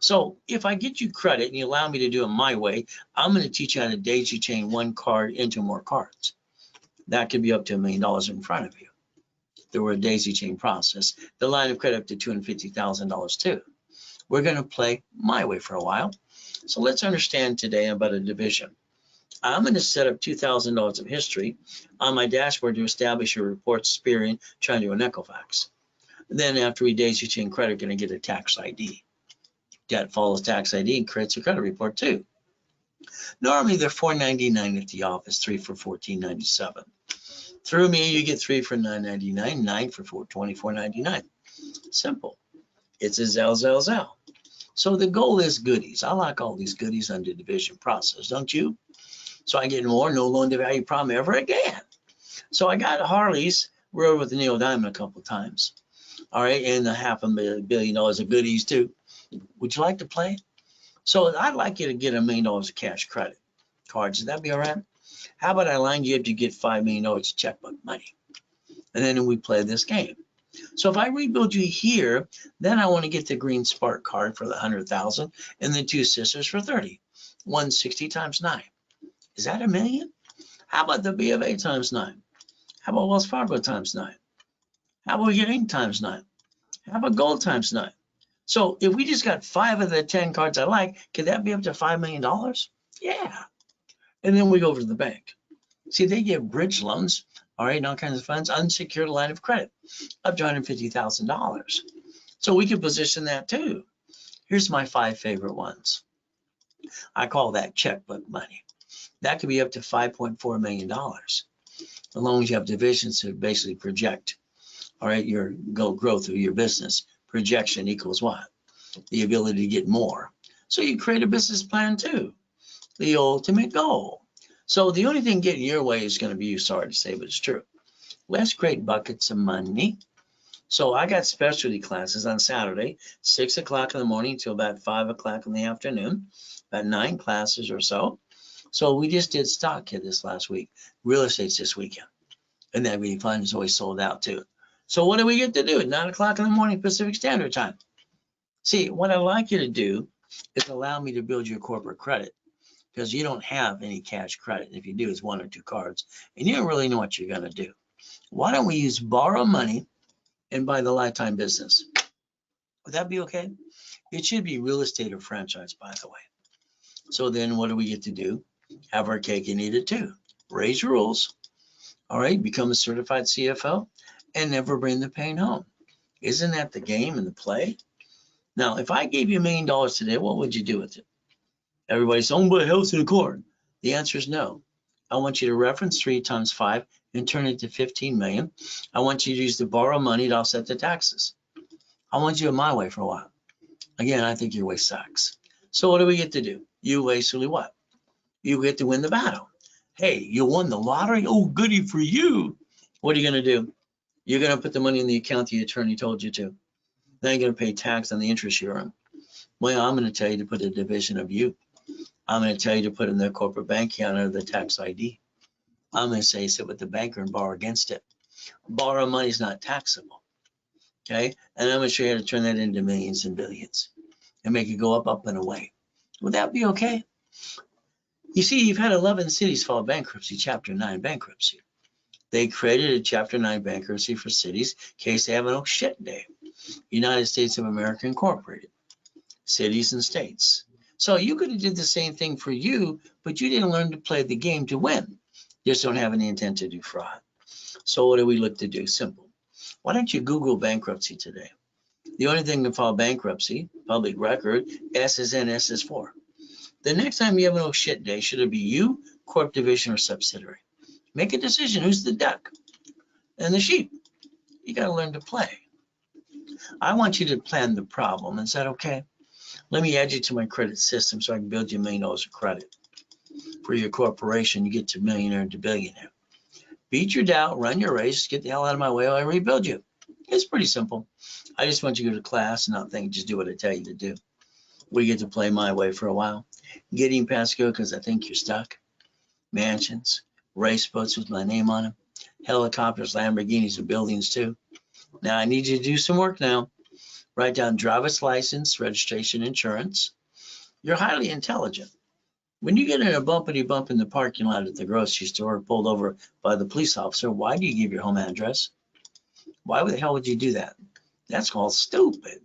So if I get you credit and you allow me to do it my way, I'm going to teach you how to daisy chain one card into more cards. That could be up to $1 million in front of you. There were a daisy chain process. The line of credit up to $250,000 too. We're going to play my way for a while. So let's understand today about a division. I'm going to set up $2,000 of history on my dashboard to establish your report, Experian, Trendue, and Equifax. Then after we daisy chain credit, going to get a tax ID. Debt follows tax ID and creates a credit report too. Normally they're $4.99 at the office, 3 for $14.97. Through me, you get 3 for $9.99, 9 for $24.99. Simple. It's a Zelle. So the goal is goodies. I like all these goodies under division process, don't you? So I get more, no loan to value problem ever again. So I got Harley's, rode with the Neil Diamond a couple of times. All right, and the $500 million of goodies too. Would you like to play? So I'd like you to get $1 million of cash credit cards. Would that be all right? How about I line you up to get $5 million of checkbook money? And then we play this game. So if I rebuild you here, then I want to get the green spark card for the 100,000 and the two sisters for 30. 160 times 9. Is that $1 million? How about the B of A times 9? How about Wells Fargo times 9? How about Ring times 9? How about gold times 9? So if we just got 5 of the 10 cards I like, could that be up to $5 million? Yeah. And then we go over to the bank. See, they give bridge loans, all right, and all kinds of funds, unsecured line of credit, up to $150,000. So we could position that too. Here's my 5 favorite ones. I call that checkbook money. That could be up to $5.4 million, as long as you have divisions to basically project, all right, your growth of your business. Projection equals what? The ability to get more. So you create a business plan too, the ultimate goal. So the only thing getting your way is going to be you, sorry to say, but it's true. Let's create buckets of money. So I got specialty classes on Saturday, 6 o'clock in the morning till about 5 o'clock in the afternoon, about 9 classes or so. So we just did stock kit this last week. Real estate's this weekend. And that really fun. It's always sold out too. So what do we get to do at 9 o'clock in the morning Pacific Standard Time? See, what I'd like you to do is allow me to build your corporate credit, because you don't have any cash credit. If you do, it's 1 or 2 cards, and you don't really know what you're going to do. Why don't we use borrow money and buy the lifetime business? Would that be okay? It should be real estate or franchise, by the way. So then what do we get to do? Have our cake and eat it too. Raise rules. All right, become a certified CFO and never bring the pain home. Isn't that the game and the play? Now, if I gave you $1 million today, what would you do with it? Everybody's owned by a house and a car. The answer is no. I want you to reference 3 times 5 and turn it to 15 million. I want you to use the borrow money to offset the taxes. I want you in my way for a while. Again, I think your way sucks. So what do we get to do? You basically what? You get to win the battle. Hey, you won the lottery? Oh, goody for you. What are you going to do? You're going to put the money in the account the attorney told you to. Then you're going to pay tax on the interest you earn. Well, I'm going to tell you to put a division of you. I'm going to tell you to put in the corporate bank account under the tax ID. I'm going to say sit with the banker and borrow against it. Borrow money is not taxable. Okay? And I'm going to show you how to turn that into millions and billions and make it go up, up, and away. Would that be okay? You see, you've had 11 cities file bankruptcy, Chapter 9 bankruptcy. They created a Chapter 9 bankruptcy for cities in case they have an oh shit day. United States of America Incorporated, cities and states. So you could have did the same thing for you, but you didn't learn to play the game to win. Just don't have any intent to do fraud. So what do we look to do? Simple. Why don't you Google bankruptcy today? The only thing to file bankruptcy, public record, S is in, S is for. The next time you have an oh shit day, should it be you, corp division, or subsidiary? Make a decision. Who's the duck and the sheep? You got to learn to play. I want you to plan the problem. Is that okay? Let me add you to my credit system so I can build you $1 million of credit. For your corporation, you get to millionaire to billionaire. Beat your doubt, run your race, get the hell out of my way while I rebuild you. It's pretty simple. I just want you to go to class and not think, just do what I tell you to do. We get to play my way for a while. Getting past go because I think you're stuck. Mansions, race boats with my name on them, helicopters, Lamborghinis, and buildings too. Now I need you to do some work now. Write down driver's license, registration, insurance. You're highly intelligent. When you get in a bumpity bump in the parking lot at the grocery store, pulled over by the police officer, why do you give your home address? Why the hell would you do that? That's called stupid.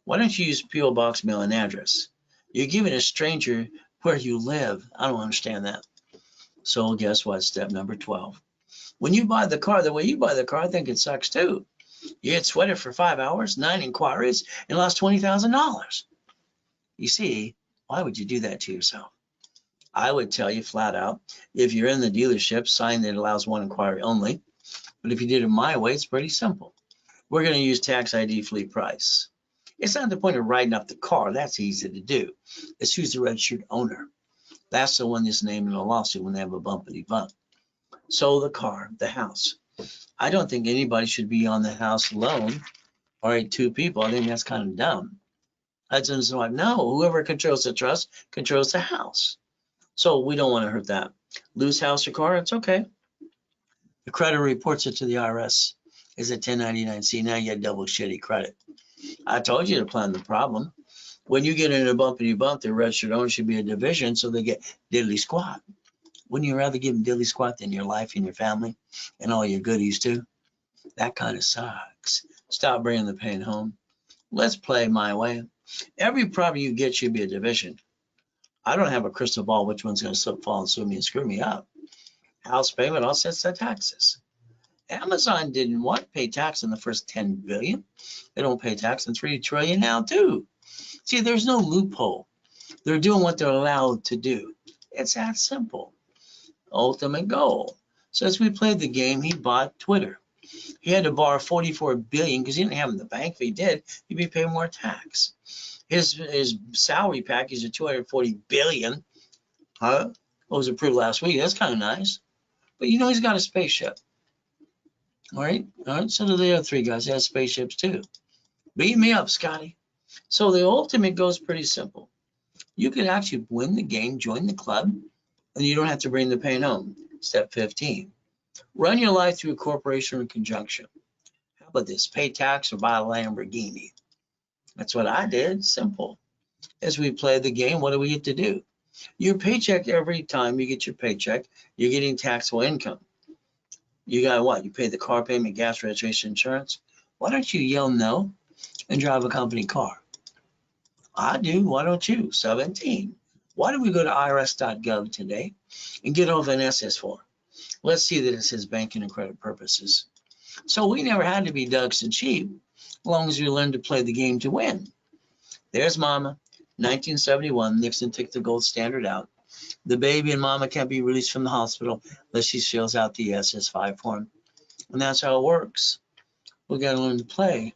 Why don't you use P.O. Box mail and address? You're giving a stranger where you live. I don't understand that. So guess what? Step number 12. When you buy the car, the way you buy the car, I think it sucks too. You get sweated for 5 hours, 9 inquiries, and lost $20,000. You see, why would you do that to yourself? I would tell you flat out, if you're in the dealership, sign that it allows 1 inquiry only. But if you did it my way, it's pretty simple. We're going to use tax ID fleet price. It's not the point of writing up the car. That's easy to do. It's who's the registered owner. That's the one that's named in a lawsuit when they have a bumpity bump. So the car, the house. I don't think anybody should be on the house alone. All right, 2 people. I think that's kind of dumb. Husband's wife. No, whoever controls the trust controls the house. So we don't want to hurt that. Lose house or car, it's okay. The creditor reports it to the IRS. is a 1099-C. Now you get double shitty credit. I told you to plan the problem. When you get in a bumpity bump, the registered owner should be a division, so they get diddly squat. Wouldn't you rather give them diddly squat than your life and your family and all your goodies too? That kind of sucks. Stop bringing the pain home. Let's play my way. Every property you get should be a division. I don't have a crystal ball which one's going to slip, fall, and sue me and screw me up. House payment offsets the taxes. Amazon didn't want to pay tax on the first 10 billion. They don't pay tax on 3 trillion now too. See, there's no loophole. They're doing what they're allowed to do. It's that simple. Ultimate goal. So as we played the game, he bought Twitter. He had to borrow 44 billion because he didn't have it in the bank. If he did, he'd be paying more tax. His salary package of 240 billion, was approved last week. That's kind of nice. But you know he's got a spaceship. All right. So do the other 3 guys. They have spaceships too. Beat me up, Scotty. So the ultimate goal is pretty simple. You can actually win the game, join the club, and you don't have to bring the pain home. Step 15. Run your life through a corporation or conjunction. How about this? Pay tax or buy a Lamborghini. That's what I did. Simple. As we play the game, what do we get to do? Your paycheck, every time you get your paycheck, you're getting taxable income. You got what? You pay the car payment, gas, registration, insurance. Why don't you yell no and drive a company car? I do. Why don't you? 17. Why don't we go to irs.gov today and get over an SS form? Let's see that it says banking and credit purposes. So we never had to be ducks and sheep as long as we learned to play the game to win. There's Mama. 1971, Nixon took the gold standard out. The baby and Mama can't be released from the hospital unless she fills out the SS5 form. And that's how it works. We got to learn to play.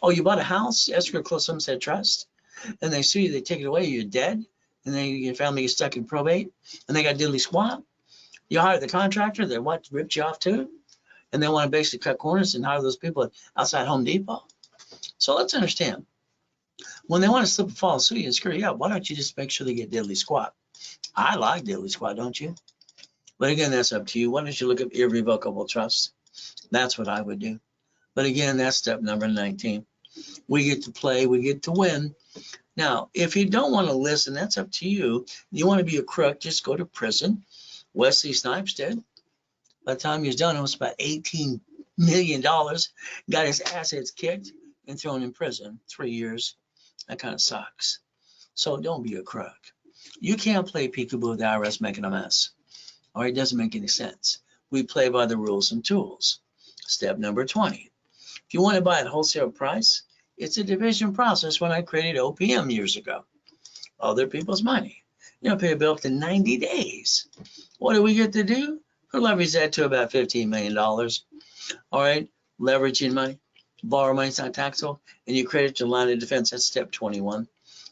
Oh, you bought a house? Escrow close some said trust. And they sue you, they take it away, you're dead. And then your family gets stuck in probate. And they got diddly squat. You hire the contractor that ripped you off too. And they want to basically cut corners and hire those people outside Home Depot. So let's understand. When they want to slip and fall and sue you and screw you up, why don't you just make sure they get diddly squat? I like diddly squat, don't you? But again, that's up to you. Why don't you look up irrevocable trust? That's what I would do. But again, that's step number 19. We get to play, we get to win. Now, if you don't want to listen, that's up to you. You want to be a crook, just go to prison. Wesley Snipes did. By the time he was done, it was about $18 million. Got his assets kicked and thrown in prison. 3 years. That kind of sucks. So don't be a crook. You can't play peekaboo with the IRS making a mess. All right, it doesn't make any sense. We play by the rules and tools. Step number 20. If you want to buy at wholesale price, it's a division process when I created OPM years ago. Other people's money. You don't pay a bill up to 90 days. What do we get to do? We leverage that to about $15 million. All right, leveraging money. Borrow money, it's not taxable, and you credit to line of defense. That's step 21.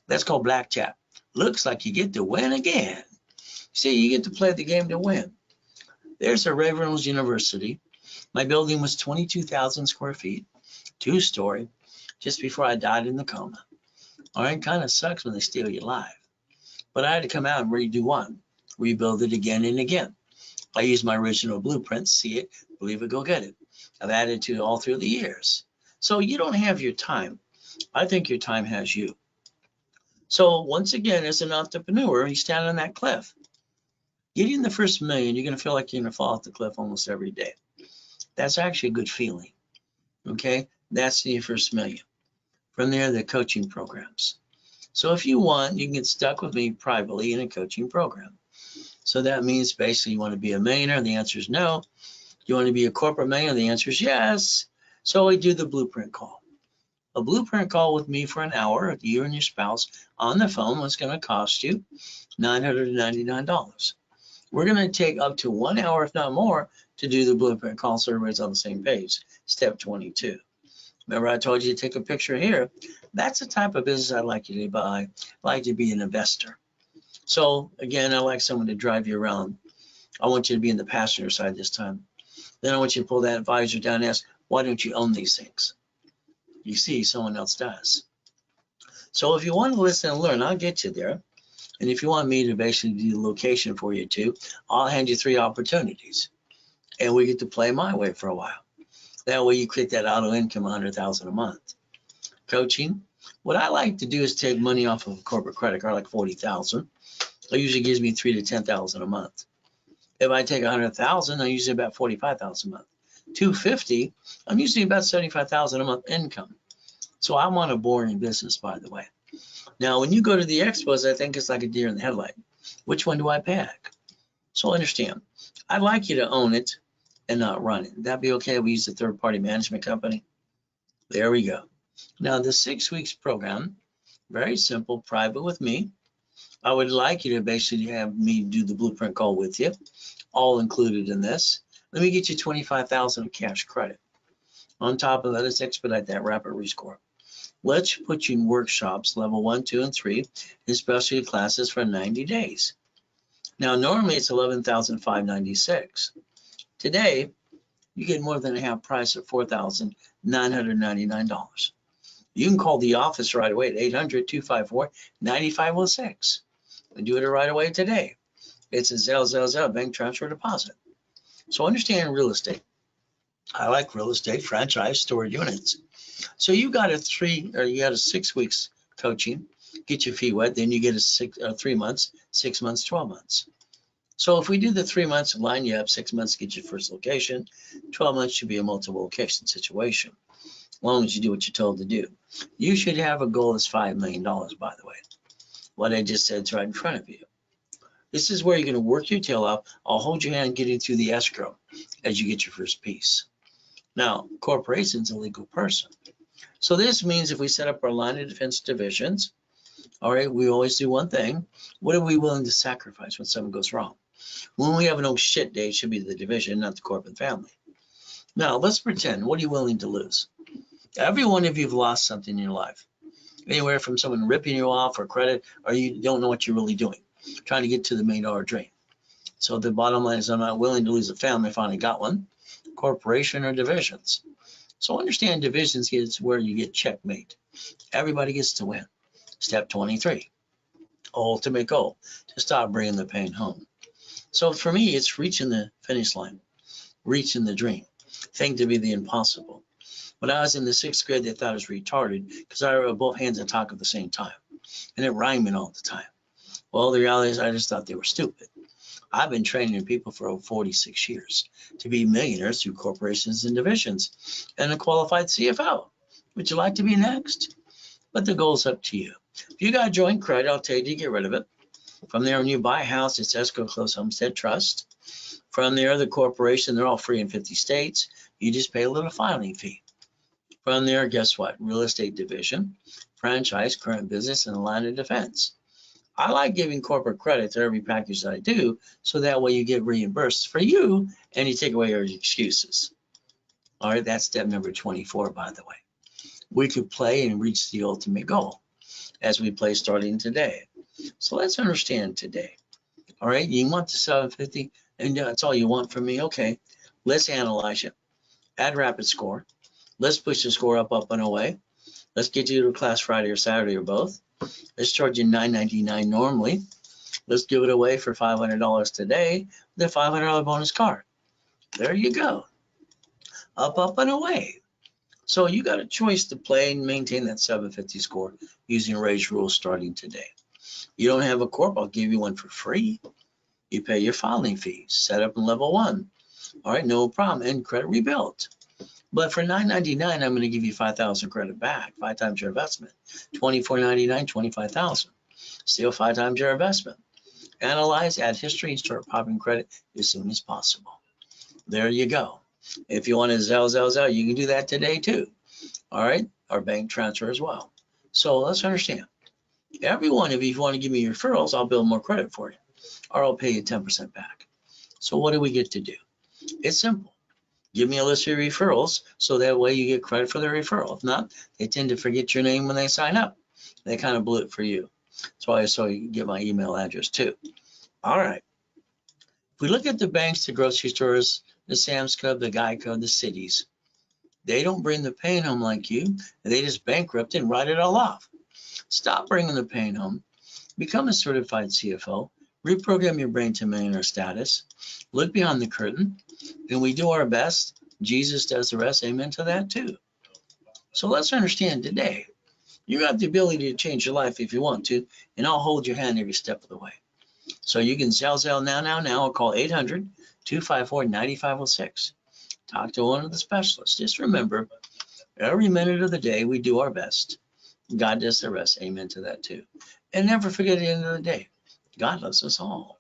That's called blackjack. Looks like you get to win again. See, you get to play the game to win. There's a Ray Reynolds University. My building was 22,000 square feet, 2-story, just before I died in the coma. All right, kind of sucks when they steal you alive. But I had to come out and redo one, rebuild it again and again. I used my original blueprint, see it, believe it, go get it. I've added to it all through the years. So you don't have your time. I think your time has you. So once again, as an entrepreneur, you stand on that cliff. Getting the first million, you're going to feel like you're going to fall off the cliff almost every day. That's actually a good feeling. Okay, that's the first million. From there, the coaching programs. So if you want, you can get stuck with me privately in a coaching program. So that means basically you want to be a millionaire. The answer is no. You want to be a corporate millionaire? The answer is yes. So we do the blueprint call. A blueprint call with me for an hour, you and your spouse on the phone, was going to cost you $999. We're going to take up to 1 hour, if not more, to do the blueprint call so everybody's on the same page. Step 22. Remember I told you to take a picture here? That's the type of business I'd like you to buy. I'd like to be an investor. So again, I like someone to drive you around. I want you to be in the passenger side this time. Then I want you to pull that advisor down and ask, why don't you own these things? You see, someone else does. So if you want to listen and learn, I'll get you there. And if you want me to basically do the location for you too, I'll hand you 3 opportunities. And we get to play my way for a while. That way you create that auto income of $100,000 a month. Coaching, what I like to do is take money off of a corporate credit card, like $40,000. It usually gives me $3,000 to $10,000 a month. If I take $100,000, I'm usually about $45,000 a month. $250, I'm usually about $75,000 a month income. So I'm on a boring business, by the way. Now, when you go to the expos, I think it's like a deer in the headlight. Which one do I pick? So understand, I'd like you to own it and not run it. That'd be okay if we use a third-party management company. There we go. Now, the 6 weeks program, very simple, private with me. I would like you to basically have me do the blueprint call with you, all included in this. Let me get you $25,000 of cash credit. On top of that, let's expedite that rapid rescore. Let's put you in workshops, level 1, 2, and 3, in specialty classes for 90 days. Now, normally it's $11,596. Today, you get more than a half price at $4,999. You can call the office right away at 800-254-9506 and do it right away today. It's a Zelle bank transfer deposit. So understand real estate. I like real estate, franchise, storage units. So you got a 6 weeks coaching, get your feet wet, then you get a 3 months, 6 months, 12 months. So if we do the 3 months, line you up, 6 months, get your first location, 12 months should be a multiple location situation, as long as you do what you're told to do. You should have a goal that's $5 million, by the way. What I just said is right in front of you. This is where you're going to work your tail off. I'll hold your hand getting through the escrow as you get your first piece. Now, corporation's a legal person. So this means if we set up our line of defense divisions, all right, we always do one thing. What are we willing to sacrifice when something goes wrong? When we have an oh shit day, it should be the division, not the corporate family. Now, let's pretend, what are you willing to lose? Every one of you have lost something in your life. Anywhere from someone ripping you off for credit, or you don't know what you're really doing, trying to get to the $1 million dream. So the bottom line is I'm not willing to lose a family. I finally got one, corporation or divisions. So understand divisions is where you get checkmate. Everybody gets to win. Step 23, ultimate goal, to stop bringing the pain home. So for me, it's reaching the finish line, reaching the dream, think to be the impossible. When I was in the 6th grade, they thought I was retarded because I wrote both hands and talk at the same time, and it rhyming all the time. Well, the reality is I just thought they were stupid. I've been training people for over 46 years to be millionaires through corporations and divisions and a qualified CFO. Would you like to be next? But the goal's up to you. If you got joint credit, I'll tell you to get rid of it. From there, when you buy a house, it's escrow, close, homestead, trust. From there, the corporation, they're all free in 50 states. You just pay a little filing fee. From there, guess what? Real estate division, franchise, current business, and a line of defense. I like giving corporate credit to every package that I do, so that way you get reimbursed for you and you take away your excuses. All right, that's step number 24, by the way. We could play and reach the ultimate goal as we play starting today. So let's understand today. All right, you want the 750 and that's all you want from me? Okay, let's analyze it. Add rapid score. Let's push the score up and away. Let's get you to a class Friday or Saturday or both. Let's charge you $9.99 normally. Let's give it away for $500 today with a $500 bonus card. There you go. Up and away. So you got a choice to play and maintain that 750 score using Ray's rules starting today. You don't have a corp, I'll give you one for free. You pay your filing fees, set up in level 1. All right, no problem, and credit rebuilt. But for $9.99, I'm going to give you 5,000 credit back, 5 times your investment. $24.99, 25,000. Still 5 times your investment. Analyze, add history, and start popping credit as soon as possible. There you go. If you want to Zelle, you can do that today too. All right, or bank transfer as well. So let's understand. Every one of you, if you want to give me referrals, I'll build more credit for you, or I'll pay you 10% back. So what do we get to do? It's simple. Give me a list of your referrals, so that way you get credit for the referral. If not, they tend to forget your name when they sign up. They kind of blew it for you. That's why I saw you get my email address too. All right. If we look at the banks, the grocery stores, the Sam's Club, the Geico, the cities, they don't bring the pain home like you. They just bankrupt and write it all off. Stop bringing the pain home. Become a certified CFO. Reprogram your brain to millionaire status. Look behind the curtain, and we do our best Jesus does the rest. Amen to that too. So let's understand today, you got the ability to change your life if you want to, and I'll hold your hand every step of the way. So you can Zell now, or call 800-254-9506. Talk to one of the specialists. Just remember, every minute of the day, we do our best. God does the rest. Amen to that too. And never forget, at the end of the day, God loves us all.